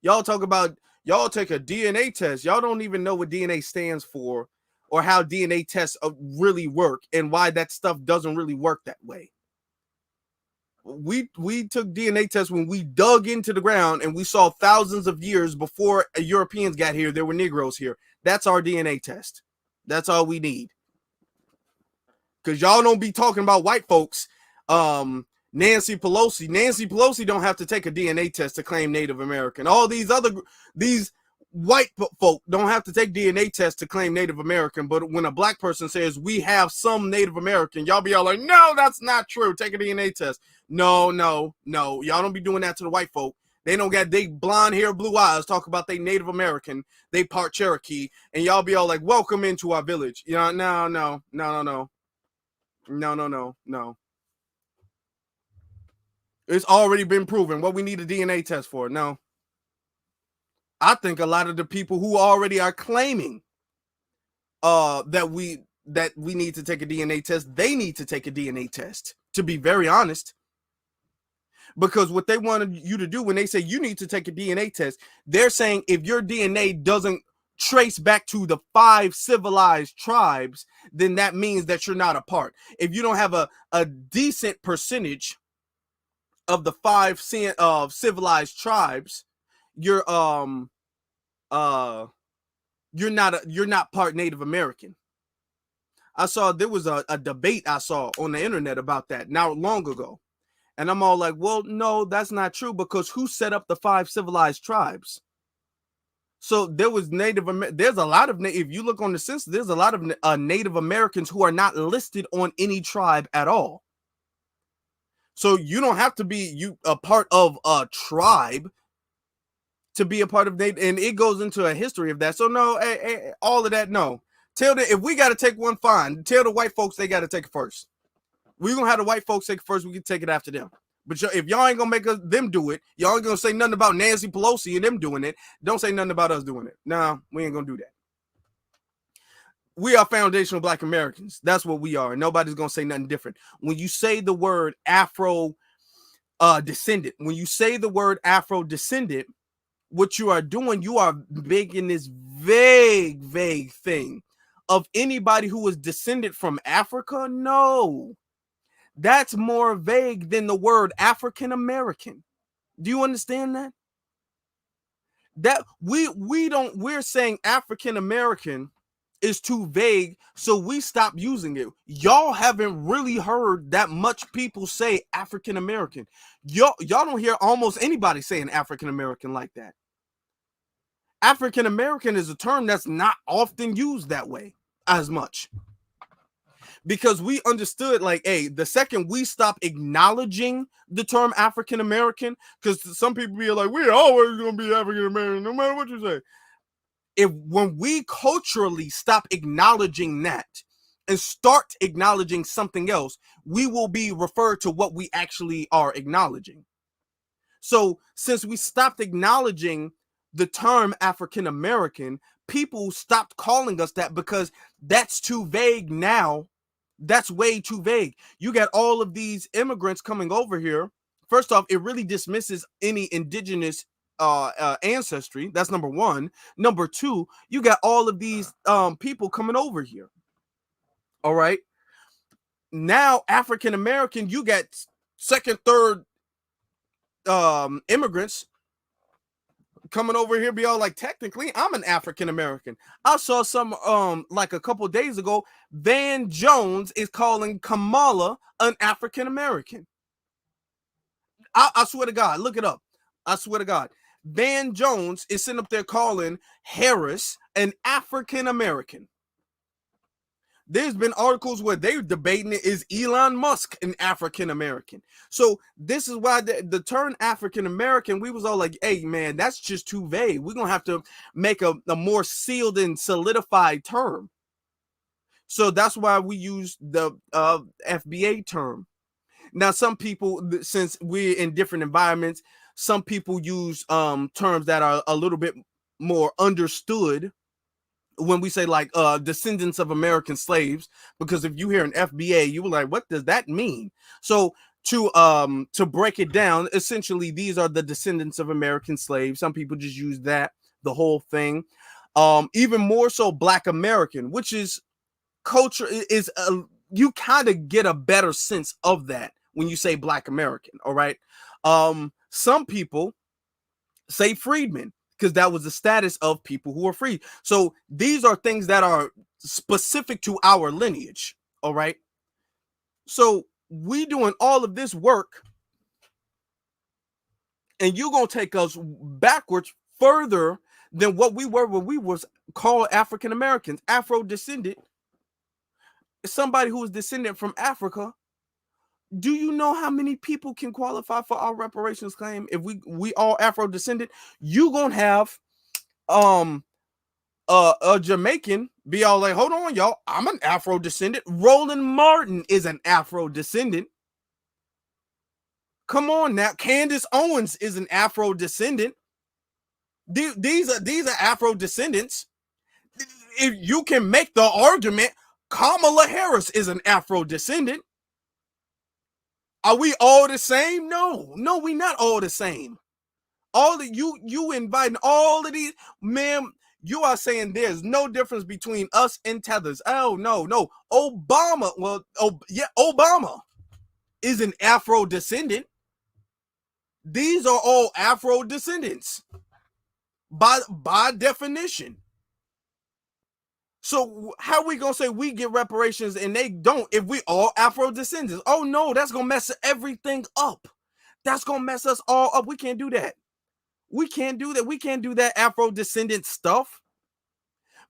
y'all talk about, y'all take a DNA test. Y'all don't even know what DNA stands for, or how DNA tests really work, and why that stuff doesn't really work that way. We took DNA tests when we dug into the ground and we saw thousands of years before Europeans got here, there were Negroes here. That's our DNA test. That's all we need. Because y'all don't be talking about white folks. Nancy Pelosi don't have to take a DNA test to claim Native American. All these white folk don't have to take DNA tests to claim Native American. But when a black person says we have some Native American, y'all be all like, no, that's not true. Take a DNA test. No. Y'all don't be doing that to the white folk. They don't got they blonde hair, blue eyes, talk about they Native American, they part Cherokee, and y'all be all like, welcome into our village. You know, no. It's already been proven. What we need a DNA test for? No. I think a lot of the people who already are claiming that we need to take a DNA test, they need to take a DNA test, to be very honest. Because what they wanted you to do when they say you need to take a DNA test, they're saying if your DNA doesn't trace back to the 5 civilized tribes, then that means that you're not a part. If you don't have a decent percentage of the 5 civilized tribes, you're not part Native American. I saw there was a debate I saw on the internet about that not long ago. And I'm all like, well, no, that's not true, because who set up the 5 civilized tribes? So there was there's a lot of, if you look on the census, there's a lot of Native Americans who are not listed on any tribe at all. So you don't have to be a part of a tribe to be a part of Native, and it goes into a history of that. So no, all of that, no. Tell them if we got to take one, fine. Tell the white folks they got to take it first. We're gonna have the white folks take it first. We can take it after them. But if y'all ain't gonna make them do it, y'all ain't gonna say nothing about Nancy Pelosi and them doing it. Don't say nothing about us doing it. Nah, we ain't gonna do that. We are foundational Black Americans. That's what we are. And nobody's gonna say nothing different. When you say the word Afro descendant, when you say the word Afro descendant, what you are doing, you are making this vague thing of anybody who was descended from Africa. No, that's more vague than the word African American. Do you understand that? That we're saying African American is too vague, so we stop using it. Y'all haven't really heard that much people say African American. Y'all don't hear almost anybody saying African American like that. African American is a term that's not often used that way as much. Because we understood, like, hey, the second we stop acknowledging the term African American, because some people be like, we're always gonna be African American, no matter what you say. When we culturally stop acknowledging that and start acknowledging something else, we will be referred to what we actually are acknowledging. So since we stopped acknowledging the term African American, people stopped calling us that because that's too vague now. That's way too vague. You got all of these immigrants coming over here. First off, it really dismisses any indigenous ancestry. That's number one. Number two, you got all of these people coming over here. All right. Now, African American, you got second, third immigrants coming over here, be all like, technically, I'm an African American. I saw some like a couple days ago, Van Jones is calling Kamala an African American. I swear to God, look it up. I swear to God. Van Jones is sitting up there calling Harris an African American. There's been articles where they're debating it, is Elon Musk an African American? So this is why the term African American, we was all like, hey man, that's just too vague. We're gonna have to make a more sealed and solidified term. So that's why we use the FBA term. Now, some people, since we're in different environments, some people use terms that are a little bit more understood when we say like descendants of American slaves, because if you hear an FBA, you were like, what does that mean? So to break it down, essentially, these are the descendants of American slaves. Some people just use that, the whole thing. Even more so Black American, which is culture is you kind of get a better sense of that when you say Black American. All right. Some people say freedmen, because that was the status of people who are free. So these are things that are specific to our lineage. All right. So we doing all of this work, and you're going to take us backwards further than what we were when we was called African Americans, Afro descendant. Somebody who is descendant from Africa. Do you know how many people can qualify for our reparations claim? If we all Afro descendant, you gonna have a Jamaican be all like, hold on, y'all, I'm an Afro descendant. Roland Martin is an Afro descendant. Come on now, Candace Owens is an Afro descendant. These are Afro descendants. If you can make the argument, Kamala Harris is an Afro descendant. Are we all the same? No, we not all the same. All of you inviting all of these, ma'am, you are saying there's no difference between us and tethers. Oh, no. Obama, Obama is an Afro descendant. These are all Afro descendants by definition. So how are we gonna say we get reparations and they don't if we all Afro descendants? Oh no, that's gonna mess everything up. That's gonna mess us all up. We can't do that. We can't do that. We can't do that Afro descendant stuff.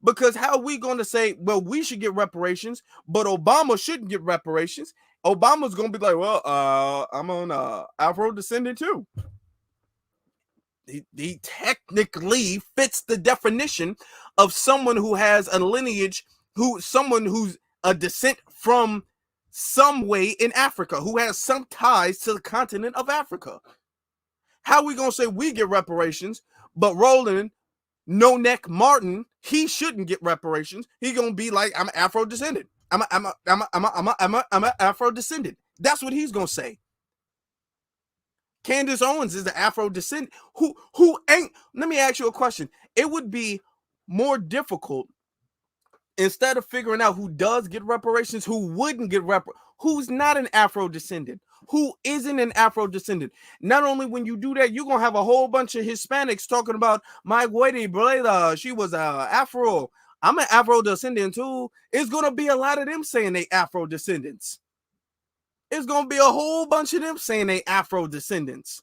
Because how are we gonna say, well, we should get reparations, but Obama shouldn't get reparations? Obama's gonna be like, well, I'm on Afro descendant too. He technically fits the definition of someone who has a lineage, someone who's a descent from some way in Africa, who has some ties to the continent of Africa. How are we gonna say we get reparations, but Roland No Neck Martin, he shouldn't get reparations? He gonna be like, I'm Afro descendant. I'm a Afro descendant. That's what he's gonna say. Candace Owens is the Afro descendant. Who ain't? Let me ask you a question. It would be more difficult, instead of figuring out who does get reparations, who wouldn't get who's not an Afro descendant, who isn't an Afro descendant. Not only when you do that, you're gonna have a whole bunch of Hispanics talking about my abuela, she was Afro. I'm an Afro descendant too. It's gonna be a lot of them saying they Afro descendants. It's gonna be a whole bunch of them saying they Afro descendants.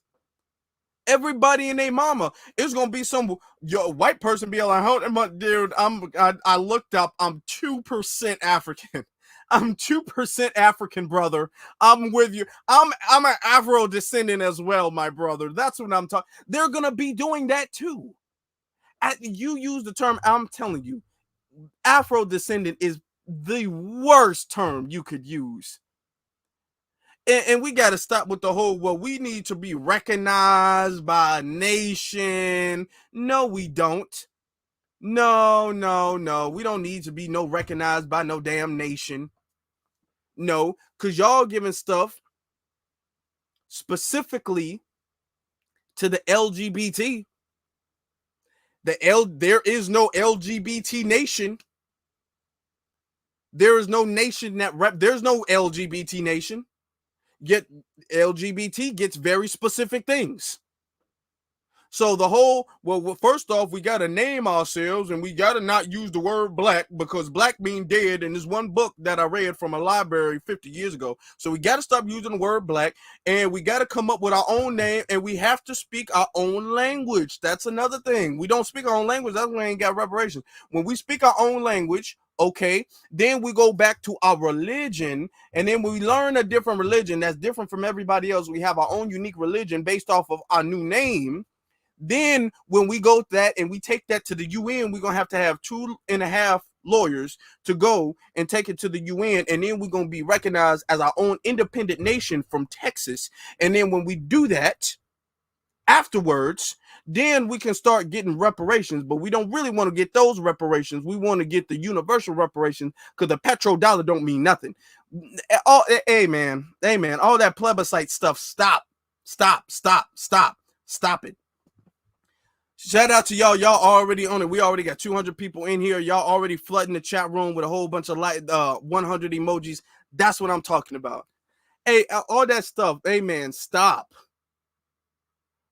Everybody and their mama. It's gonna be some white person be like, "Hold, dude, I looked up. I'm 2% African. I'm 2% African, brother. I'm with you. I'm an Afro descendant as well, my brother. That's what I'm talking. They're gonna be doing that too. You use the term. I'm telling you, Afro descendant is the worst term you could use. And we got to stop with the whole, well, we need to be recognized by a nation. No, we don't. No. We don't need to be recognized by no damn nation. No, because y'all giving stuff specifically to the LGBT. There is no LGBT nation. There is no nation there's no LGBT nation. Yet LGBT gets very specific things. So the whole, well, first off, we got to name ourselves, and we got to not use the word black, because black mean dead in this one book that I read from a library 50 years ago. So we got to stop using the word black, and we got to come up with our own name, and we have to speak our own language. That's another thing. We don't speak our own language. That's when we ain't got reparations. When we speak our own language, okay, then we go back to our religion, and then we learn a different religion that's different from everybody else. We have our own unique religion based off of our new name. Then when we go to that and we take that to the UN, we're going to have 2.5 lawyers to go and take it to the UN. And then we're going to be recognized as our own independent nation from Texas. And then when we do that, afterwards, then we can start getting reparations. But we don't really want to get those reparations. We want to get the universal reparations, because the petrodollar don't mean nothing. Hey, man, all that plebiscite stuff, stop it. Shout out to y'all. Y'all already on it. We already got 200 people in here. Y'all already flooding the chat room with a whole bunch of 100 emojis. That's what I'm talking about. Hey, all that stuff. Hey, man, stop.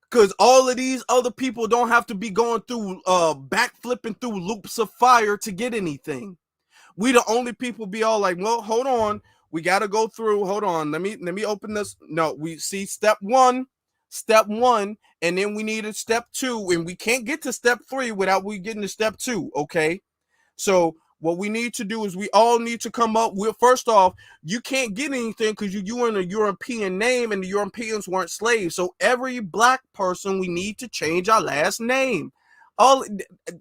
Because all of these other people don't have to be going through backflipping through loops of fire to get anything. We the only people be all like, well, hold on. We got to go through. Hold on. Let me open this. No, we see step one, and then we need a step 2, and we can't get to step 3 without we getting to step 2. Okay. So what we need to do is we all need to come up with, first off, you can't get anything because you in a European name, and the Europeans weren't slaves. So every black person, we need to change our last name.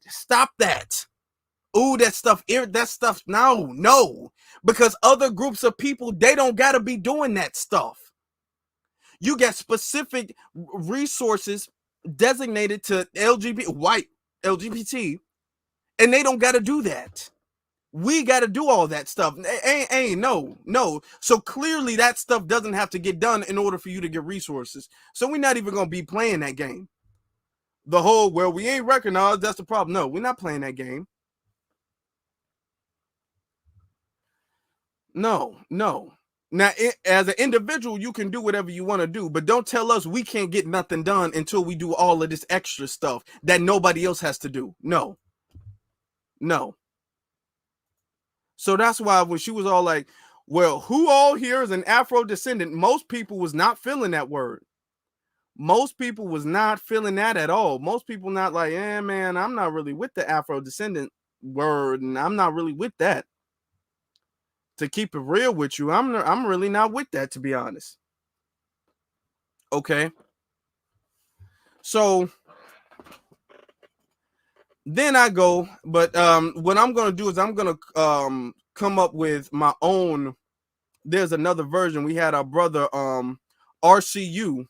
Stop that. Ooh, that stuff, no, because other groups of people, they don't got to be doing that stuff. You got specific resources designated to white LGBT, and they don't got to do that. We got to do all that stuff. No. So clearly that stuff doesn't have to get done in order for you to get resources. So we're not even going to be playing that game. The whole, well, we ain't recognized, that's the problem. No, we're not playing that game. No. Now, as an individual, you can do whatever you want to do, but don't tell us we can't get nothing done until we do all of this extra stuff that nobody else has to do. No. So that's why when she was all like, well, who all here is an Afro descendant? Most people was not feeling that word. Most people was not feeling that at all. Most people not like, man, I'm not really with the Afro descendant word, and I'm not really with that. To keep it real with you, I'm really not with that, to be honest. Okay. So then I go, but what I'm gonna do is I'm gonna come up with my own. There's another version. We had our brother RCU,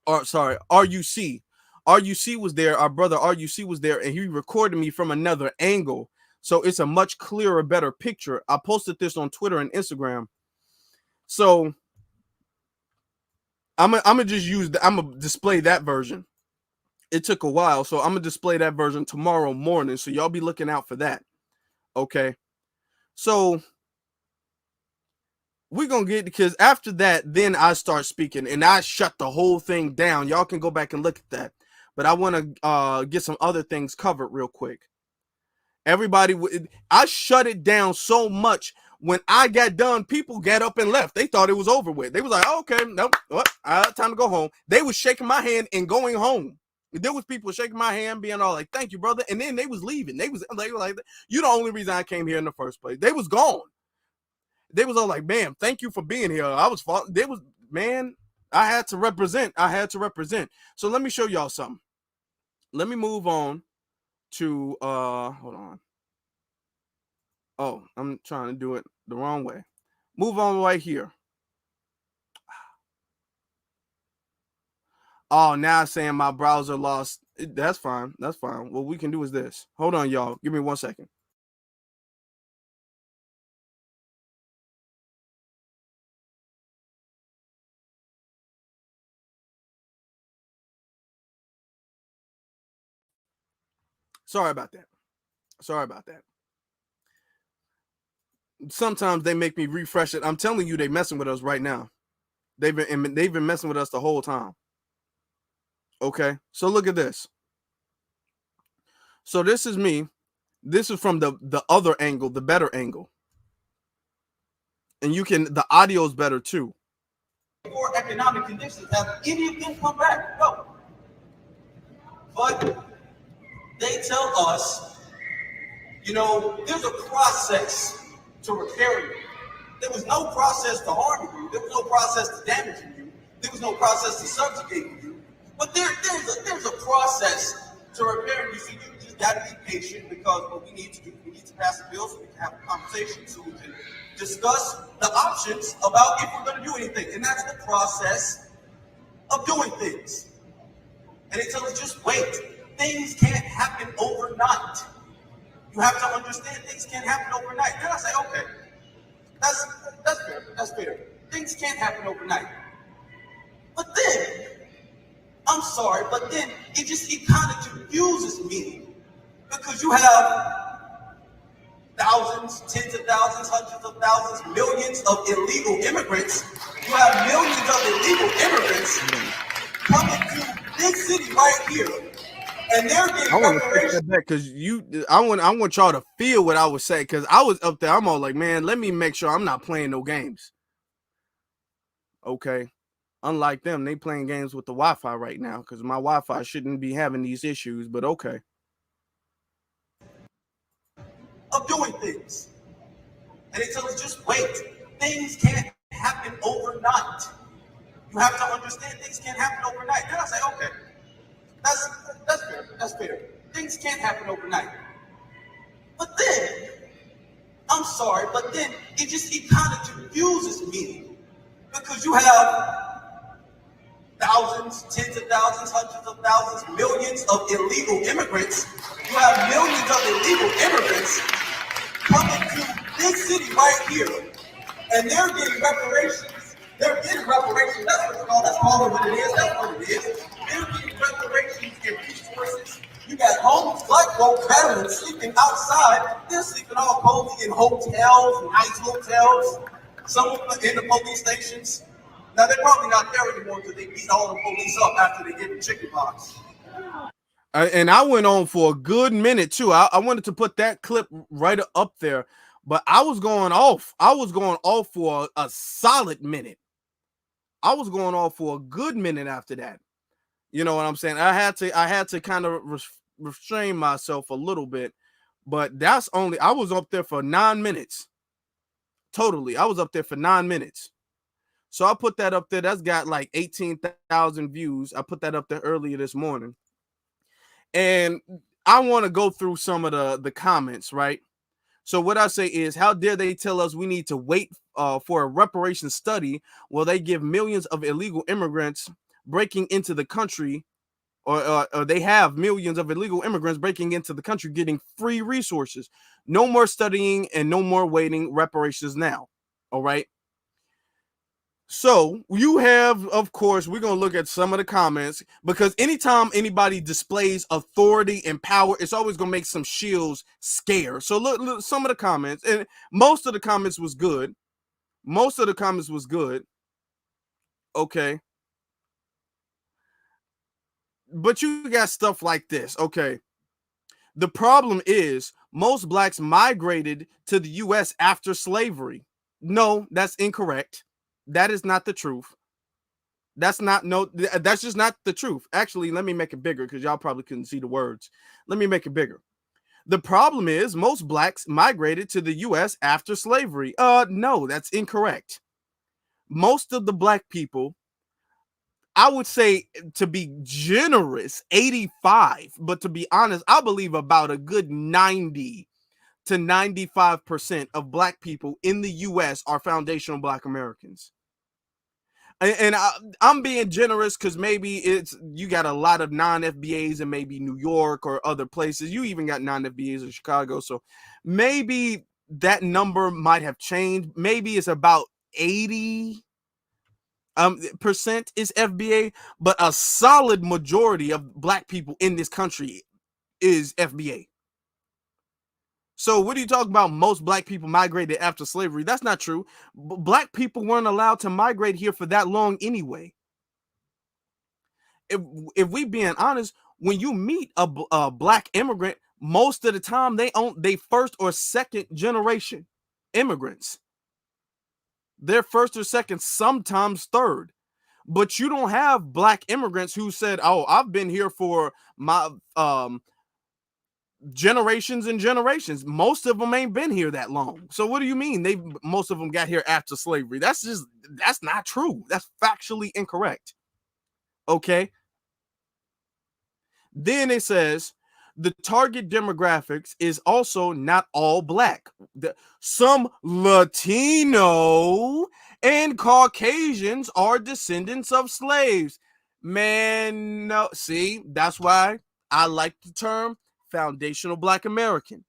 or sorry, RUC. RUC was there. Our brother RUC was there, and he recorded me from another angle. So it's a much clearer, better picture. I posted this on Twitter and Instagram. So I'm gonna just use I'm gonna display that version. It took a while, so I'm gonna display that version tomorrow morning. So y'all be looking out for that. Okay. So we're gonna get, because after that, then I start speaking and I shut the whole thing down. Y'all can go back and look at that. But I want to get some other things covered real quick. Everybody, I shut it down so much. When I got done, people got up and left. They thought it was over with. They was like, oh, okay, nope, time to go home. They was shaking my hand and going home. There was people shaking my hand, being all like, thank you, brother. And then they was leaving. They were like, you're the only reason I came here in the first place. They was gone. They was all like, man, thank you for being here. Man, I had to represent. So let me show y'all something. Let me move on to, hold on. Oh, I'm trying to do it the wrong way. Move on right here. Oh, now it's saying my browser lost. That's fine. That's fine. What we can do is this. Hold on, y'all. Give me 1 second. Sorry about that. Sometimes they make me refresh it. I'm telling you, they messing with us right now. They've been messing with us the whole time. Okay, so look at this. So this is me. This is from the other angle, the better angle. And the audio is better too. Or economic conditions, have any of them come back? No. But they tell us, there's a process to repairing you. There was no process to harming you. There was no process to damaging you. There was no process to subjugating you. But there's a process to repairing you. So you just got to be patient, because what we need to do, we need to pass a bill so we can have a conversation, so we can discuss the options about if we're going to do anything. And that's the process of doing things. And they tell us, just wait. Things can't happen overnight. You have to understand things can't happen overnight. Then I say, okay, that's fair. Things can't happen overnight. But then, I'm sorry, but then it kind of confuses me, because you have thousands, tens of thousands, hundreds of thousands, millions of illegal immigrants. You have millions of illegal immigrants coming to this city right here, and they're getting reparations. Because I want y'all to feel what I was saying, because I was up there. I'm all like, man, let me make sure I'm not playing no games. Okay. Unlike them, they playing games with the Wi-Fi right now, because my Wi-Fi shouldn't be having these issues, but okay. Of doing things. And they tell us, just wait. Things can't happen overnight. You have to understand things can't happen overnight. Then I say, okay, that's fair. Things can't happen overnight. But then, I'm sorry, but then it kind of confuses me, because you have thousands, tens of thousands, hundreds of thousands, millions of illegal immigrants. You have millions of illegal immigrants coming to this city right here, and they're getting reparations. They're getting reparations. That's what it's called. That's called what it is. That's what it is. They're getting reparations and resources. You got homeless black folk, veterans sleeping outside. They're sleeping all cozy in hotels, nice hotels. Some of them in the police stations. Now, they're probably not there anymore because they beat all the police up after they get the chicken pox. And I went on for a good minute too. I wanted to put that clip right up there, but I was going off. I was going off for a solid minute. I was going off for a good minute after that. You know what I'm saying? I had to kind of restrain myself a little bit, but I was up there for 9 minutes. totally. I was up there for 9 minutes. So I put that up there. That's got like 18,000 views. I put that up there earlier this morning. And I want to go through some of the comments, right? So what I say is, how dare they tell us we need to wait for a reparations study while they give millions of illegal immigrants breaking into the country, or they have millions of illegal immigrants breaking into the country getting free resources. No more studying and no more waiting. Reparations now. All right. So you have, of course, we're going to look at some of the comments, because anytime anybody displays authority and power, it's always going to make some shields scare. So look some of the comments, and most of the comments was good. Most of the comments was good. Okay. But you got stuff like this. Okay. The problem is most blacks migrated to the U.S. after slavery. No, that's incorrect. That is not the truth. That's just not the truth. Actually, let me make it bigger, because y'all probably couldn't see the words. Let me make it bigger. The problem is most blacks migrated to the U.S. after slavery. No, that's incorrect. Most of the black people, I would say, to be generous, 85, but to be honest, I believe about a good 90 to 95% of black people in the U.S. are foundational black Americans. And I'm being generous because maybe you got a lot of non-FBAs in maybe New York or other places. You even got non-FBAs in Chicago. So maybe that number might have changed. Maybe it's about 80% is FBA, but a solid majority of black people in this country is FBA. So what are you talking about? Most black people migrated after slavery. That's not true. Black people weren't allowed to migrate here for that long anyway. If we being honest, when you meet a black immigrant, most of the time they first or second generation immigrants. They're first or second, sometimes third. But you don't have black immigrants who said, "Oh, I've been here for my generations and generations." Most of them ain't been here that long. So what do you mean most of them got here after slavery? That's not true. That's factually incorrect. Okay. Then it says the target demographics is also not all black. Some Latino and Caucasians are descendants of slaves. Man, no. See, that's why I like the term foundational black American.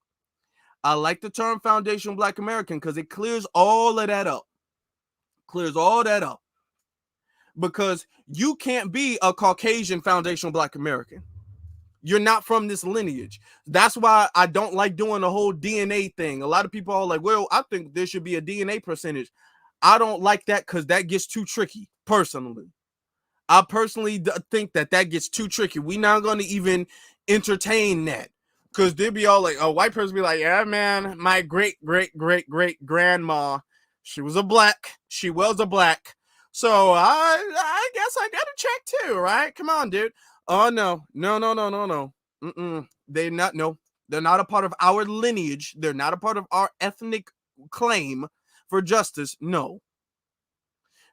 I like the term foundational black American because it clears all of that up. Clears all that up. Because you can't be a Caucasian foundational black American. You're not from this lineage. That's why I don't like doing the whole DNA thing. A lot of people are like, well, I think there should be a DNA percentage. I don't like that because that gets too tricky, personally. I personally think that gets too tricky. We're not going to even entertain that. Because they'll be all like, a white person be like, yeah, man, my great grandma, she was a black. She was a black. So I guess I got to check too, right? Come on, dude. Oh, no. They're not, no. They're not a part of our lineage. They're not a part of our ethnic claim for justice. No.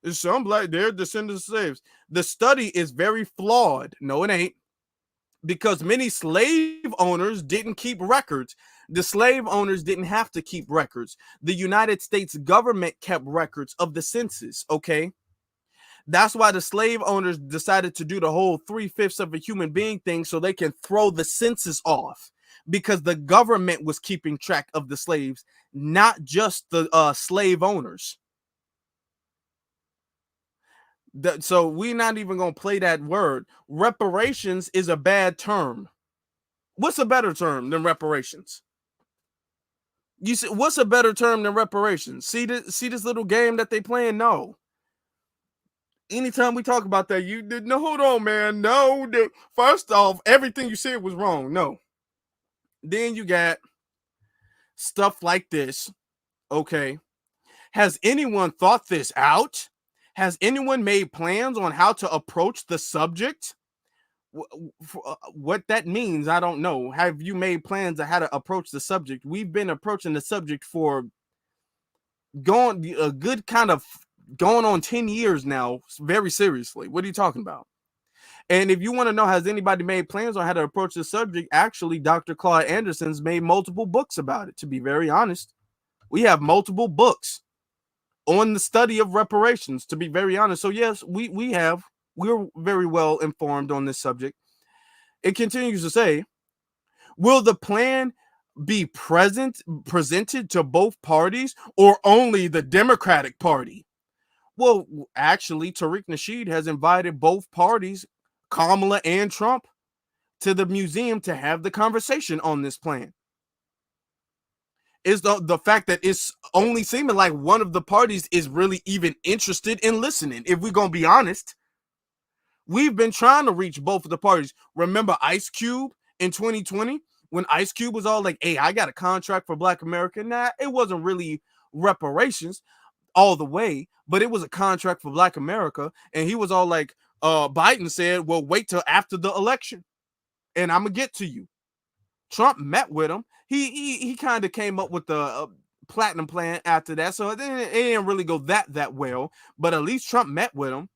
Some black, they're descendants of slaves. The study is very flawed. No, it ain't. Because many slave owners didn't keep records. The slave owners didn't have to keep records. The United States government kept records of the census, okay? That's why the slave owners decided to do the whole 3/5 of a human being thing so they can throw the census off, because the government was keeping track of the slaves, not just the slave owners. So we're not even going to play that word. Reparations is a bad term. What's a better term than reparations? You see, what's a better term than reparations? See this little game that they playing? No. Anytime we talk about that, no, hold on, man. No, first off, everything you said was wrong. No. Then you got stuff like this. Okay. Has anyone thought this out? Has anyone made plans on how to approach the subject? What that means, I don't know. Have you made plans on how to approach the subject? We've been approaching the subject for going a good kind of going on 10 years now, very seriously. What are you talking about? And if you want to know, has anybody made plans on how to approach the subject? Actually, Dr. Claude Anderson's made multiple books about it, to be very honest. We have multiple books on the study of reparations, to be very honest. So yes, we're very well informed on this subject. It continues to say, will the plan be presented to both parties or only the Democratic Party? Well, actually, Tariq Nasheed has invited both parties, Kamala and Trump, to the museum to have the conversation on this plan. Is the fact that it's only seeming like one of the parties is really even interested in listening. If we're gonna be honest, we've been trying to reach both of the parties. Remember Ice Cube in 2020 when Ice Cube was all like, "Hey, I got a contract for Black America." Nah, it wasn't really reparations all the way, but it was a contract for Black America, and he was all like, Biden said, "Well, wait till after the election, and I'm gonna get to you." Trump met with him. He kind of came up with the platinum plan after that, so it didn't really go that well. But at least Trump met with him.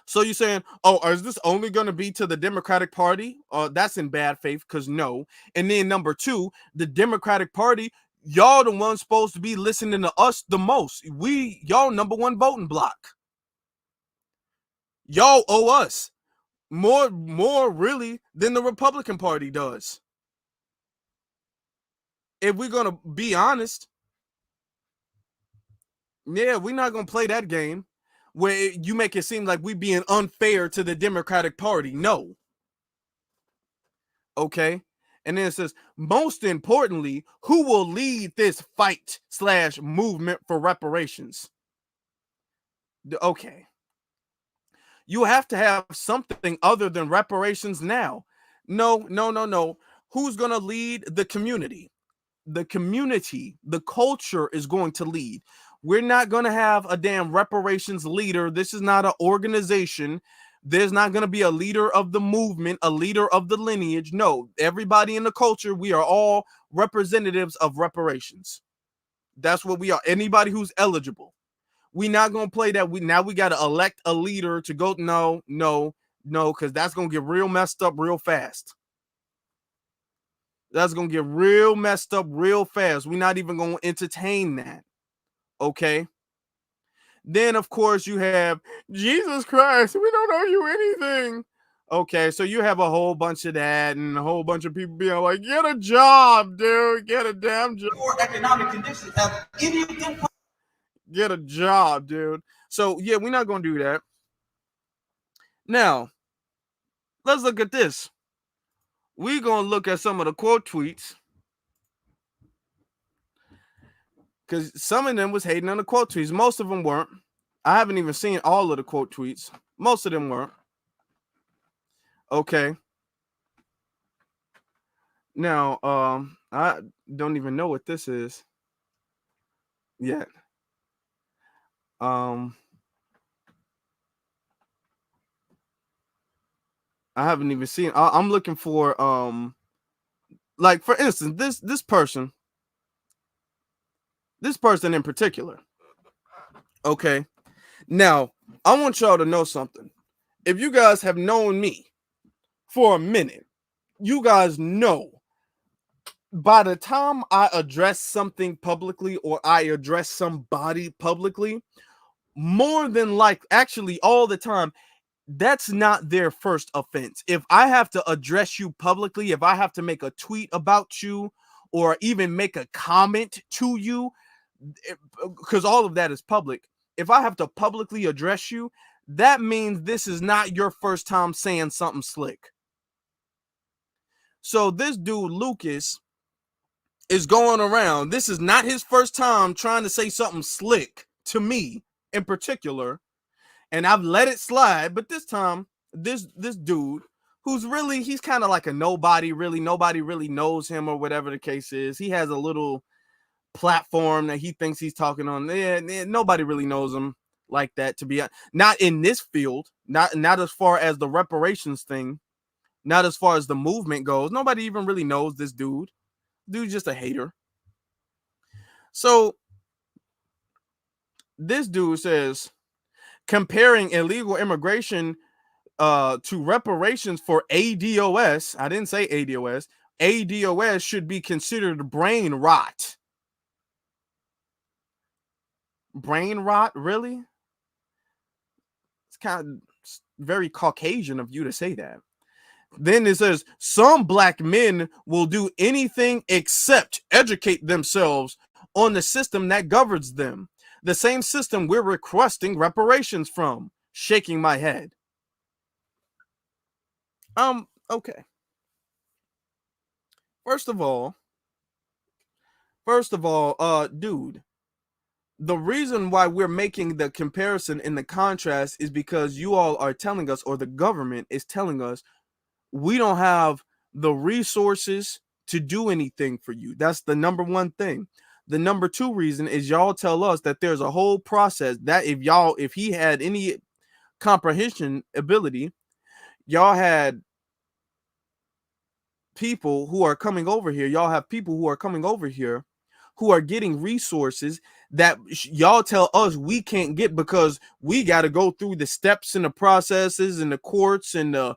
So you're saying, oh, is this only going to be to the Democratic Party? That's in bad faith, because no. And then number two, the Democratic Party, y'all the ones supposed to be listening to us the most. Y'all number one voting block. Y'all owe us more really than the Republican Party does. If we're gonna be honest, yeah, we're not gonna play that game where you make it seem like we being unfair to the Democratic Party. No. Okay. And then it says, most importantly, who will lead this fight / movement for reparations? Okay. You have to have something other than reparations now. No. Who's gonna lead the community? The community, the culture is going to lead. We're not going to have a damn reparations leader. This is not an organization. There's not going to be a leader of the movement, a leader of the lineage. No, everybody in the culture, we are all representatives of reparations. That's what we are. Anybody who's eligible. We're not going to play that. We got to elect a leader to go. No, because that's going to get real messed up real fast. That's going to get real messed up real fast. We're not even going to entertain that. Okay? Then, of course, you have Jesus Christ. We don't owe you anything. Okay, so you have a whole bunch of that and a whole bunch of people being like, get a job, dude. Get a damn job. Poor economic conditions have any of them. Get a job, dude. So, yeah, we're not going to do that. Now, let's look at this. We're going to look at some of the quote tweets, because some of them was hating on the quote tweets. Most of them weren't. I haven't even seen all of the quote tweets. Most of them weren't. Okay. Now, I don't even know what this is yet. I haven't even seen. I'm looking for like, for instance, this person in particular. Okay. Now, I want y'all to know something. If you guys have known me for a minute, you guys know by the time I address something publicly or I address somebody publicly, more than like, actually all the time, that's not their first offense. If I have to address you publicly, if I have to make a tweet about you or even make a comment to you, because all of that is public, if I have to publicly address you, that means this is not your first time saying something slick. So this dude, Lucas, is going around. This is not his first time trying to say something slick to me in particular. And I've let it slide. But this time, this dude, who's really, he's kind of like a nobody really knows him or whatever the case is. He has a little platform that he thinks he's talking on. Nobody really knows him like that, to be honest. Not in this field, not as far as the reparations thing, not as far as the movement goes. Nobody even really knows this dude. Dude's just a hater. So this dude says comparing illegal immigration to reparations for ADOS. I didn't say ADOS. ADOS should be considered brain rot. Brain rot, really? It's kind of very Caucasian of you to say that. Then it says some black men will do anything except educate themselves on the system that governs them. The same system we're requesting reparations from. Shaking my head. Okay. First of all, dude, the reason why we're making the comparison and the contrast is because you all are telling us, or the government is telling us, we don't have the resources to do anything for you. That's the number one thing. The number two reason is y'all tell us that there's a whole process that if he had any comprehension ability, y'all had people who are coming over here. Y'all have people who are coming over here who are getting resources that y'all tell us we can't get because we got to go through the steps and the processes and the courts and the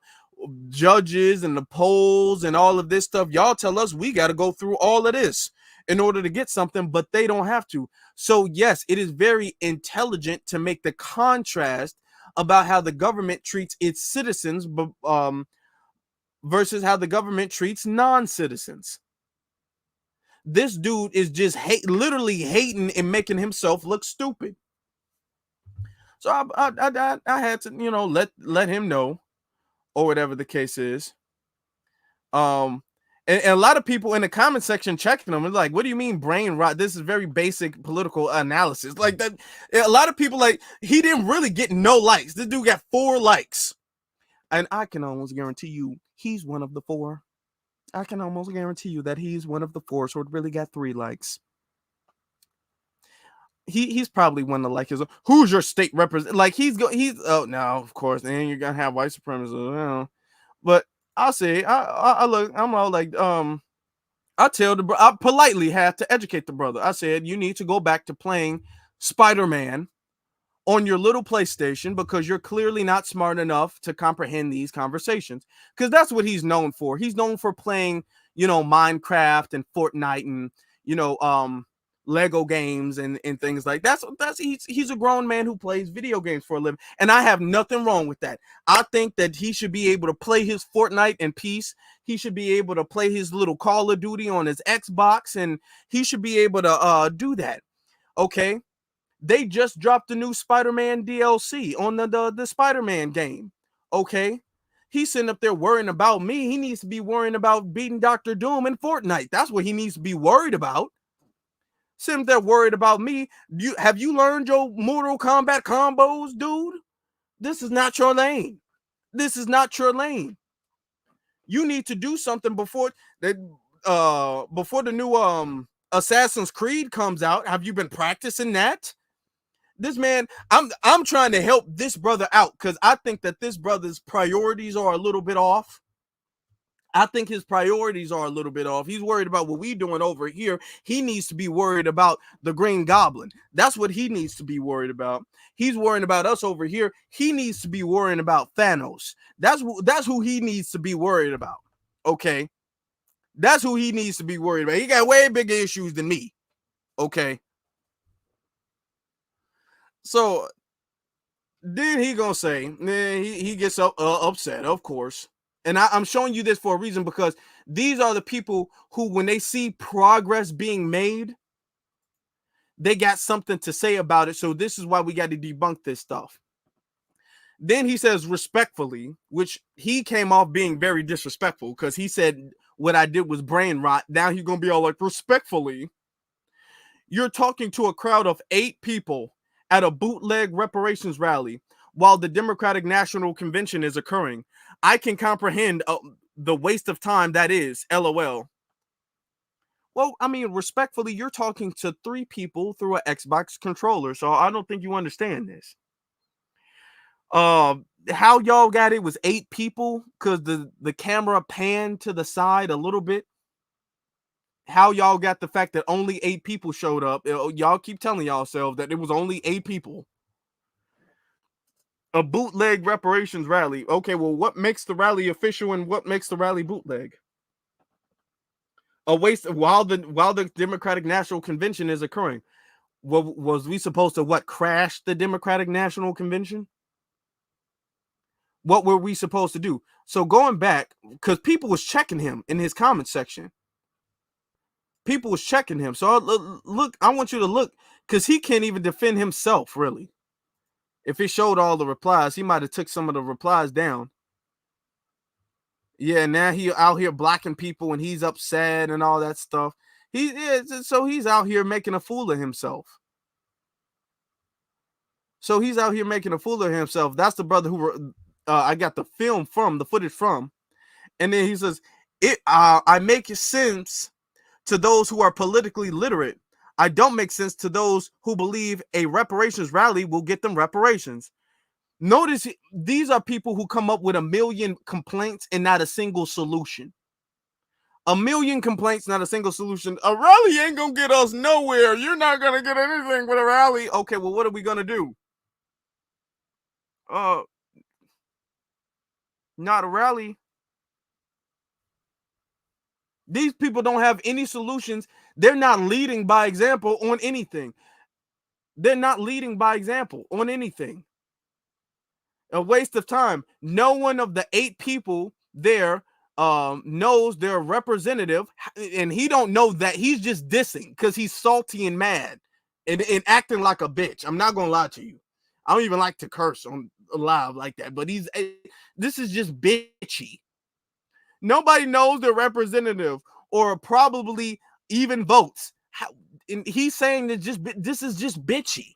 judges and the polls and all of this stuff. Y'all tell us we got to go through all of this in order to get something, but they don't have to. So yes, it is very intelligent to make the contrast about how the government treats its citizens, versus how the government treats non-citizens. This dude is just literally hating and making himself look stupid. So I had to, let him know, or whatever the case is. And a lot of people in the comment section checking them, like, what do you mean brain rot? This is very basic political analysis. Like that, a lot of people, like, he didn't really get no likes. This dude got 4 likes. And I can almost guarantee you he's one of the 4. I can almost guarantee you that he's one of the 4, so it really got 3 likes. He's probably one of like his, who's your state representative? Like he's oh no, of course, and you're gonna have white supremacists. But I'll say I look, I'm all like I politely have to educate the brother. I said you need to go back to playing Spider-Man on your little PlayStation because you're clearly not smart enough to comprehend these conversations. Because that's what he's known for. He's known for playing, Minecraft and Fortnite and Lego games and things like that. He's a grown man who plays video games for a living, and I have nothing wrong with that. I think that he should be able to play his Fortnite in peace. He should be able to play his little Call of Duty on his Xbox, and he should be able to do that. Okay. They just dropped the new Spider-Man DLC on the Spider-Man game. Okay. He's sitting up there worrying about me. He needs to be worrying about beating Dr. Doom in Fortnite. That's what he needs to be worried about. Sitting there worried about me. Have you learned your Mortal Kombat combos, dude? This is not your lane. This is not your lane. You need to do something before the new Assassin's Creed comes out. Have you been practicing that? This man, I'm trying to help this brother out because I think that this brother's priorities are a little bit off. I think his priorities are a little bit off. He's worried about what we doing over here. He needs to be worried about the Green Goblin. That's what he needs to be worried about. He's worrying about us over here. He needs to be worrying about Thanos. That's who he needs to be worried about. Okay. That's who he needs to be worried about. He got way bigger issues than me. Okay. So then he gonna say, he gets upset, of course. And I'm showing you this for a reason because these are the people who, when they see progress being made, they got something to say about it. So this is why we got to debunk this stuff. Then he says respectfully, which he came off being very disrespectful because he said what I did was brain rot. Now he's gonna be all like, respectfully, you're talking to a crowd of 8 people at a bootleg reparations rally while the Democratic National Convention is occurring. I can comprehend the waste of time that is, LOL. Well, I mean, respectfully, you're talking to 3 people through an Xbox controller, so I don't think you understand this. How y'all got it was 8 people because the camera panned to the side a little bit. how y'all got the fact that only 8 people showed up. Y'all keep telling yourselves that it was only 8 people. A bootleg reparations rally. Okay, well, what makes the rally official and what makes the rally bootleg? A waste while the Democratic National Convention is occurring. Was we supposed to crash the Democratic National Convention? What were we supposed to do? So going back, because people was checking him in his comment section. People was checking him. So look, I want you to look, because he can't even defend himself, really. If he showed all the replies, he might have took some of the replies down. Yeah, now he out here blocking people and he's upset and all that stuff. So he's out here making a fool of himself. That's the brother who I got the footage from. And then he says, I make sense to those who are politically literate. I don't make sense to those who believe a reparations rally will get them reparations. Notice these are people who come up with a million complaints and not a single solution. A million complaints, not a single solution. A rally ain't gonna get us nowhere. You're not gonna get anything with a rally. Okay, well, what are we gonna do? Not a rally. These people don't have any solutions. They're not leading by example on anything. A waste of time. No one of the 8 people there knows their representative, and he don't know that. He's just dissing because he's salty and mad and acting like a bitch. I'm not gonna lie to you. I don't even like to curse on live like that, but this is just bitchy. Nobody knows their representative or probably even votes. And he's saying that this is just bitchy.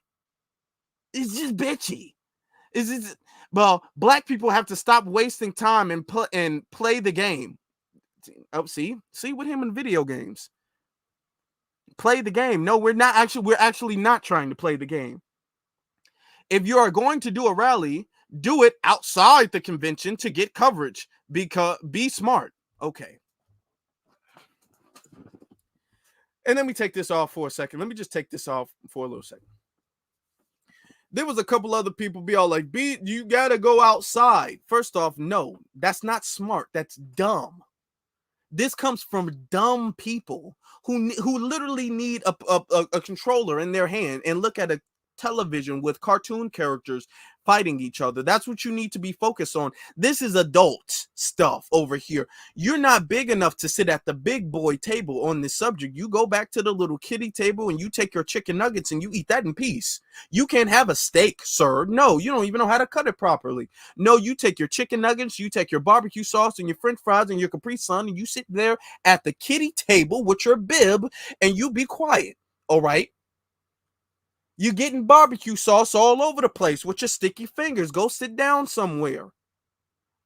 It's just bitchy. Well, black people have to stop wasting time and play the game. Oh, see with him in video games. Play the game. No, we're actually not trying to play the game. If you are going to do a rally, do it outside the convention to get coverage. Be smart. Okay. And let me take this off for a second. Let me just take this off for a little second. There was a couple other people be all like, you gotta go outside. First off, no, that's not smart. That's dumb. This comes from dumb people who literally need a controller in their hand and look at a television with cartoon characters fighting each other. That's what you need to be focused on. This is adult stuff over here. You're not big enough to sit at the big boy table on this subject. You go back to the little kiddie table and you take your chicken nuggets and you eat that in peace. You can't have a steak, sir. No, you don't even know how to cut it properly. No, you take your chicken nuggets, you take your barbecue sauce and your french fries and your Capri Sun and you sit there at the kiddie table with your bib and you be quiet. All right? You're getting barbecue sauce all over the place with your sticky fingers. Go sit down somewhere.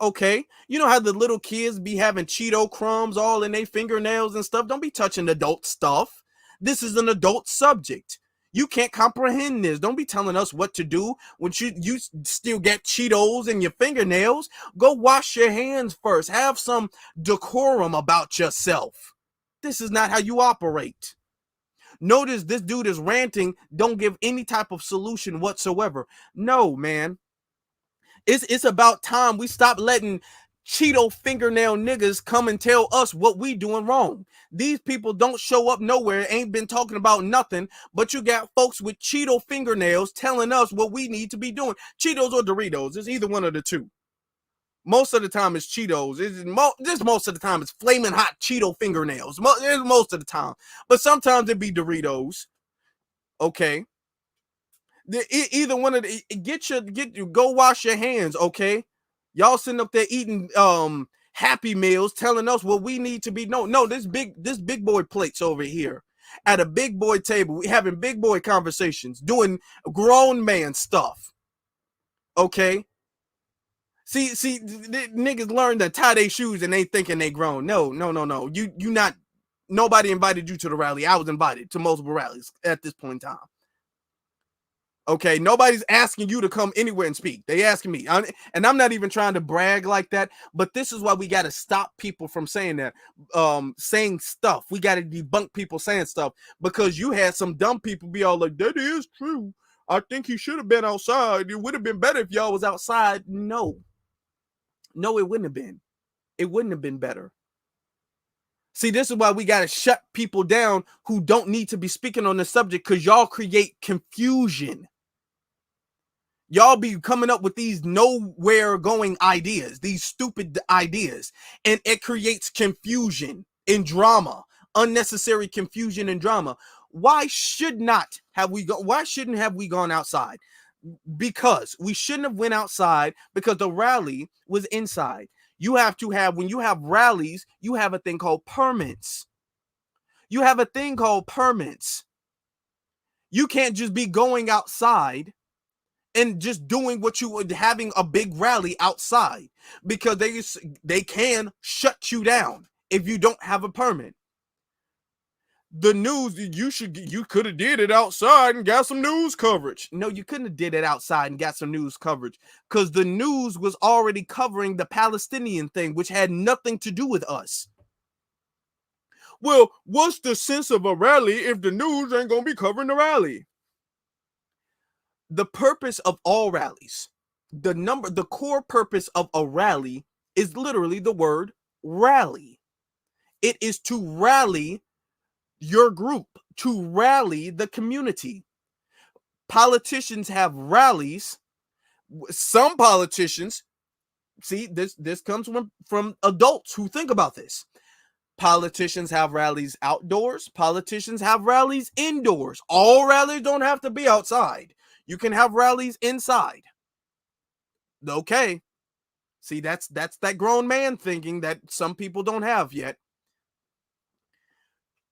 Okay? You know how the little kids be having Cheeto crumbs all in their fingernails and stuff? Don't be touching adult stuff. This is an adult subject. You can't comprehend this. Don't be telling us what to do when you still get Cheetos in your fingernails. Go wash your hands first. Have some decorum about yourself. This is not how you operate. Notice this dude is ranting, don't give any type of solution whatsoever. No, man. It's about time we stop letting Cheeto fingernail niggas come and tell us what we doing wrong. These people don't show up nowhere, ain't been talking about nothing, but you got folks with Cheeto fingernails telling us what we need to be doing. Cheetos or Doritos, it's either one of the two. Most of the time it's Cheetos. Most of the time it's flaming hot Cheeto fingernails. Most of the time. But sometimes it be Doritos. Okay. Either one of the, go wash your hands, okay? Y'all sitting up there eating Happy Meals telling us what we need to be. No, this big boy plates over here. At a big boy table, we having big boy conversations, doing grown man stuff. Okay? See, niggas learn to tie their shoes and they thinking they grown. No. You not. Nobody invited you to the rally. I was invited to multiple rallies at this point in time. Okay, nobody's asking you to come anywhere and speak. They asking me, and I'm not even trying to brag like that. But this is why we got to stop people from saying that, saying stuff. We got to debunk people saying stuff, because you had some dumb people be all like, "That is true. I think he should have been outside. It would have been better if y'all was outside." No, it wouldn't have been. It wouldn't have been better. See, this is why we got to shut people down who don't need to be speaking on the subject, because y'all create confusion. Y'all be coming up with these nowhere going ideas, these stupid ideas, and it creates confusion and drama, unnecessary confusion and drama. Why shouldn't have we gone outside? Because we shouldn't have went outside, because the rally was inside. You have to have, when you have rallies, you have a thing called permits. You have a thing called permits. You can't just be going outside and just doing what you would, having a big rally outside, because they can shut you down if you don't have a permit. The news, you could have did it outside and got some news coverage. No, you couldn't have did it outside and got some news coverage, because the news was already covering the Palestinian thing, which had nothing to do with us. Well, what's the sense of a rally if the news ain't gonna be covering the rally? The purpose of all rallies, the core purpose of a rally is literally the word rally. It is to rally your group, to rally the community. Politicians have rallies. Some politicians, see, this comes from adults who think about this. Politicians have rallies outdoors. Politicians have rallies indoors. All rallies don't have to be outside. You can have rallies inside. Okay. See, that's that grown man thinking that some people don't have yet.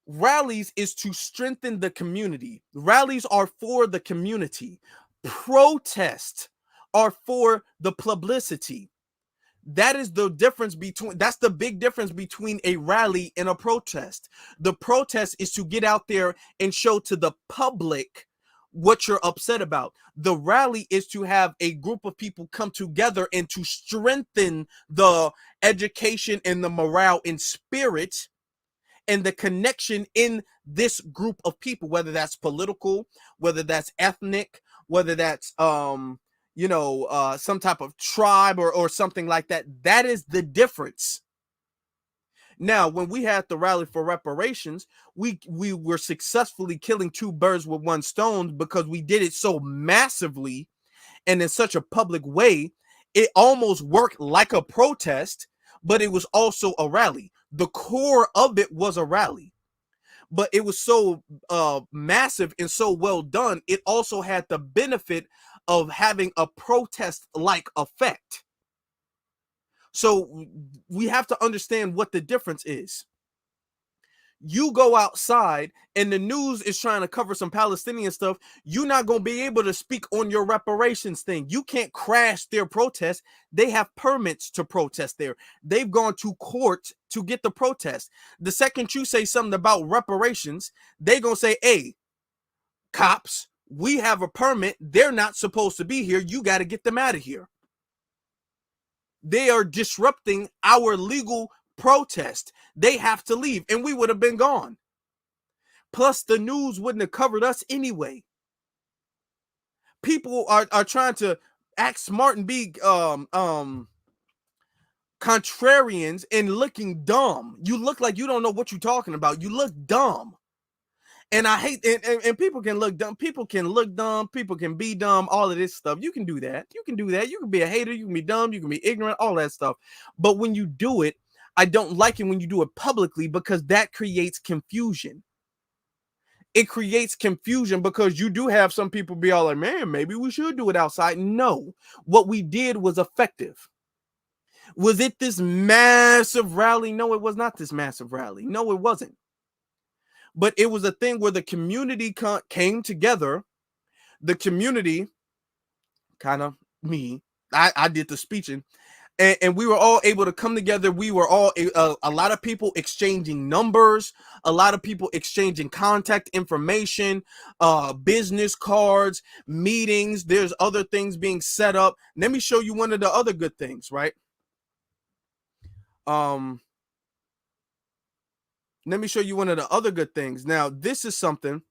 Rallies is to strengthen the community. Rallies are for the community. Protests are for the publicity. That is the difference that's the big difference between a rally and a protest. The protest is to get out there and show to the public what you're upset about. The rally is to have a group of people come together and to strengthen the education and the morale and spirit and the connection in this group of people, whether that's political, whether that's ethnic, whether that's some type of tribe or something like that. That is the difference. Now, when we had the rally for reparations, we were successfully killing two birds with one stone, because we did it so massively and in such a public way. It almost worked like a protest, but it was also a rally. The core of it was a rally, but it was so massive and so well done. It also had the benefit of having a protest-like effect. So we have to understand what the difference is. You go outside and the news is trying to cover some Palestinian stuff. You're not going to be able to speak on your reparations thing. You can't crash their protest. They have permits to protest there. They've gone to court to get the protest. The second you say something about reparations, they're going to say, hey, cops, we have a permit. They're not supposed to be here. You got to get them out of here. They are disrupting our legal protest. They have to leave, and we would have been gone. Plus, the news wouldn't have covered us anyway. People are trying to act smart and be contrarians and looking dumb. You look like you don't know what you're talking about. You look dumb. And I hate, and people can look dumb. People can look dumb. People can be dumb. All of this stuff. You can do that. You can do that. You can be a hater. You can be dumb. You can be ignorant. All that stuff. But when you do it, I don't like it when you do it publicly, because that creates confusion. It creates confusion because you do have some people be all like, man, maybe we should do it outside. No, what we did was effective. Was it this massive rally? No, it was not this massive rally. No, it wasn't. But it was a thing where the community came together. The community, kind of me, I did the speeching. and we were all able to come together. We were all a lot of people exchanging numbers, a lot of people exchanging contact information, business cards, meetings. There's other things being set up. Let me show you one of the other good things, right? Let me show you one of the other good things. Now, this is something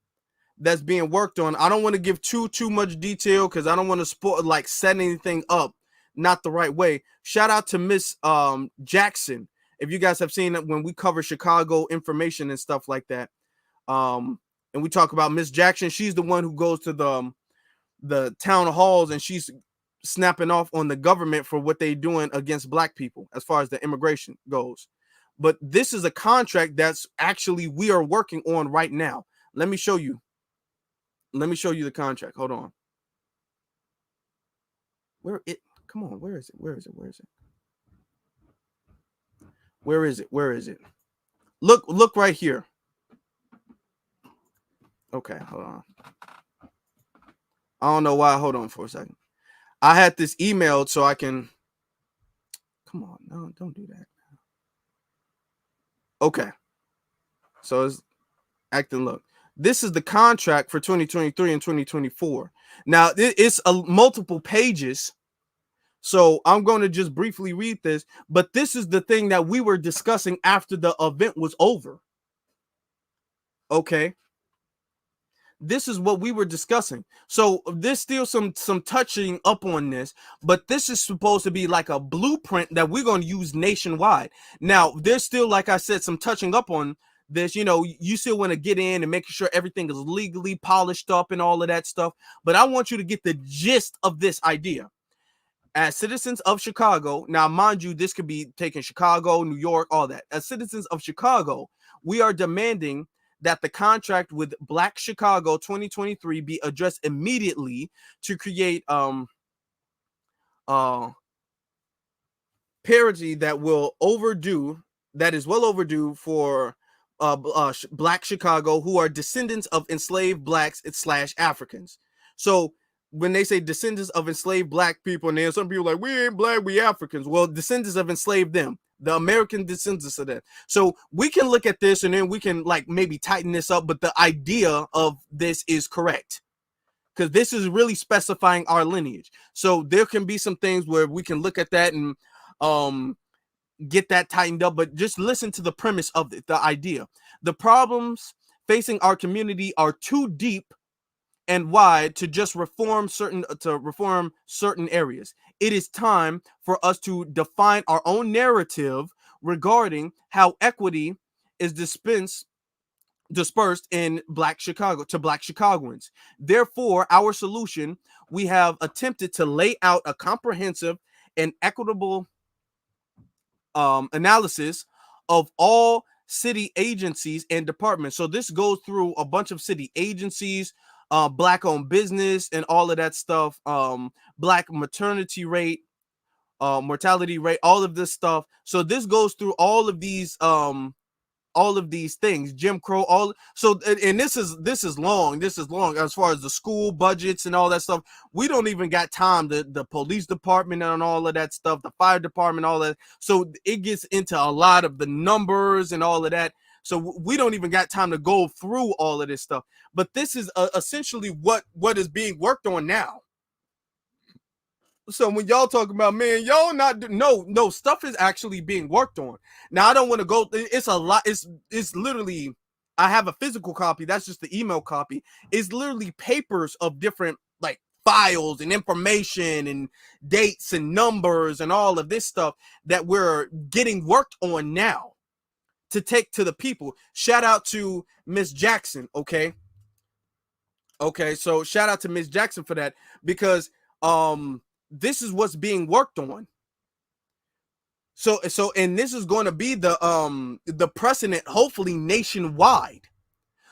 that's being worked on. I don't want to give too much detail because I don't want to spoil, like, set anything up not the right way. Shout out to Miss Jackson. If you guys have seen it when we cover Chicago information and stuff like that, and we talk about Miss Jackson, she's the one who goes to the town halls and she's snapping off on the government for what they're doing against black people as far as the immigration goes. But this is a contract that's actually we are working on right now. Let me show you. Let me show you the contract. Hold on. Where it? Come on. Where is it? Where is it? Where is it? Where is it? Where is it? Look right here. Okay, hold on. I don't know why. Hold on for a second. I had this emailed so I can. Come on, no, don't do that. Okay. So it's acting. Look, this is the contract for 2023 and 2024. Now it's multiple pages. So I'm going to just briefly read this, but this is the thing that we were discussing after the event was over. Okay. This is what we were discussing. So there's still some touching up on this, but this is supposed to be like a blueprint that we're going to use nationwide. Now, there's still, like I said, some touching up on this. You know, you still want to get in and making sure everything is legally polished up and all of that stuff. But I want you to get the gist of this idea. As citizens of Chicago, now mind you, this could be taken Chicago, New York, all that. As citizens of Chicago, we are demanding that the contract with Black Chicago 2023 be addressed immediately to create parity that is well overdue for Black Chicago who are descendants of enslaved blacks / Africans. So when they say descendants of enslaved black people, and then some people are like, we ain't black, we Africans. Well, descendants of enslaved them, the American descendants of them. So we can look at this and then we can like maybe tighten this up, but the idea of this is correct because this is really specifying our lineage. So there can be some things where we can look at that and get that tightened up, but just listen to the premise of it, the idea. The problems facing our community are too deep and wide to just reform certain areas. It is time for us to define our own narrative regarding how equity is dispersed in Black Chicago to Black Chicagoans. Therefore, our solution, we have attempted to lay out a comprehensive and equitable analysis of all city agencies and departments. So this goes through a bunch of city agencies, Black-owned business and all of that stuff, Black maternity rate, mortality rate, all of this stuff. So this goes through all of these things, Jim Crow, all. So, and this is long as far as the school budgets and all that stuff. We don't even got time, the police department and all of that stuff, the fire department, all that. So it gets into a lot of the numbers and all of that. So we don't even got time to go through all of this stuff. But this is essentially what is being worked on now. So when y'all talk about, man, y'all not no stuff is actually being worked on. Now I don't want to go. It's a lot. It's literally. I have a physical copy. That's just the email copy. It's literally papers of different like files and information and dates and numbers and all of this stuff that we're getting worked on now to take to the people. Shout out to Miss Jackson. Okay. So shout out to Miss Jackson for that because this is what's being worked on. So and this is going to be the precedent, hopefully nationwide.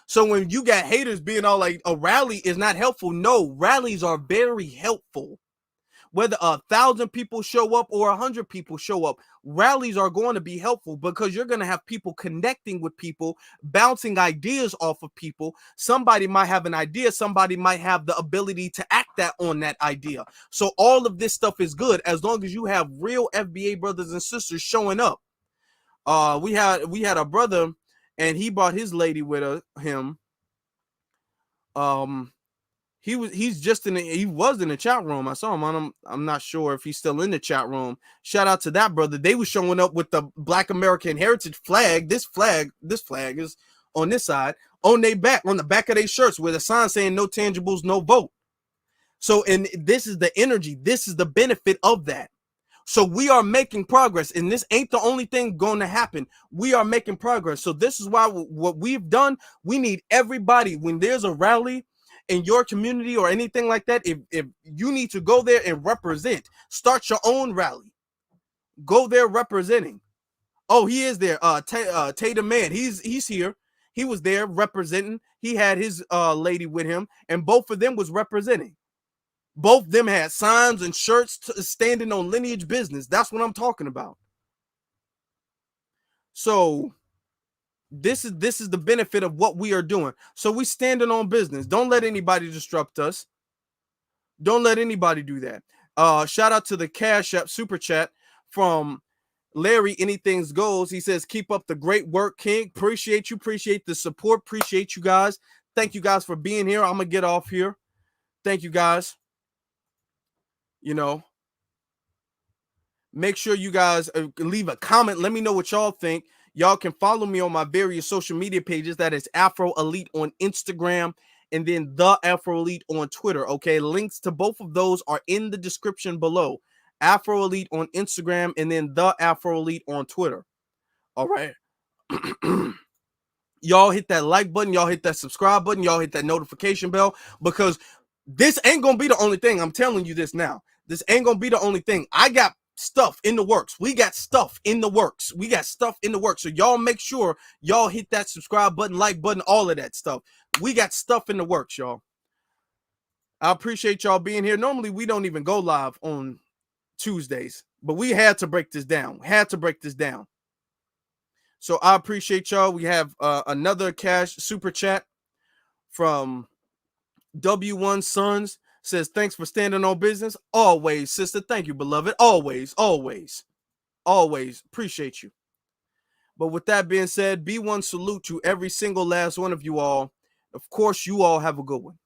So when you got haters being all like a rally is not helpful, no, rallies are very helpful. Whether 1,000 people show up or 100 people show up, rallies are going to be helpful because you're going to have people connecting with people, bouncing ideas off of people. Somebody might have an idea. Somebody might have the ability to act that on that idea. So all of this stuff is good as long as you have real FBA brothers and sisters showing up. We had a brother, and he brought his lady with him. He was in the chat room. I saw him. I'm not sure if he's still in the chat room. Shout out to that brother. They were showing up with the Black American Heritage flag. This flag is on this side, on their back, on the back of their shirts, with a sign saying "No tangibles, no vote." So, and this is the energy. This is the benefit of that. So we are making progress, and this ain't the only thing going to happen. We are making progress. So this is why what we've done, we need everybody. When there's a rally in your community or anything like that, if you need to go there and represent, start your own rally. Go there representing. Oh, he is there. Tatum Man, he's here. He was there representing. He had his lady with him, and both of them was representing. Both of them had signs and shirts standing on Lineage Business. That's what I'm talking about. So this is the benefit of what we are doing. So we standing on business. Don't let anybody disrupt us. Don't let anybody do that. Shout out to the Cash App Super Chat from Larry. Anything goes. He says, keep up the great work, King. Appreciate you. Appreciate the support. Appreciate you guys. Thank you guys for being here. I'm going to get off here. Thank you guys. You know, make sure you guys leave a comment. Let me know what y'all think. Y'all can follow me on my various social media pages. That is Afro Elite on Instagram and then The Afro Elite on Twitter. Okay, links to both of those are in the description below. Afro Elite on Instagram and then The Afro Elite on Twitter. All right. Y'all hit that like button. Y'all hit that subscribe button. Y'all hit that notification bell, because this ain't going to be the only thing. I'm telling you this now. This ain't going to be the only thing. I got stuff in the works. We got stuff in the works. We got stuff in the works. So y'all make sure y'all hit that subscribe button, like button, all of that stuff. We got stuff in the works, y'all. I appreciate y'all being here. Normally, we don't even go live on Tuesdays, but we had to break this down. So I appreciate y'all. We have another cash super chat from W1 Sons. Says, thanks for standing on business. Always, sister. Thank you, beloved. Always. Appreciate you. But with that being said, B1 salute to every single last one of you all. Of course, you all have a good one.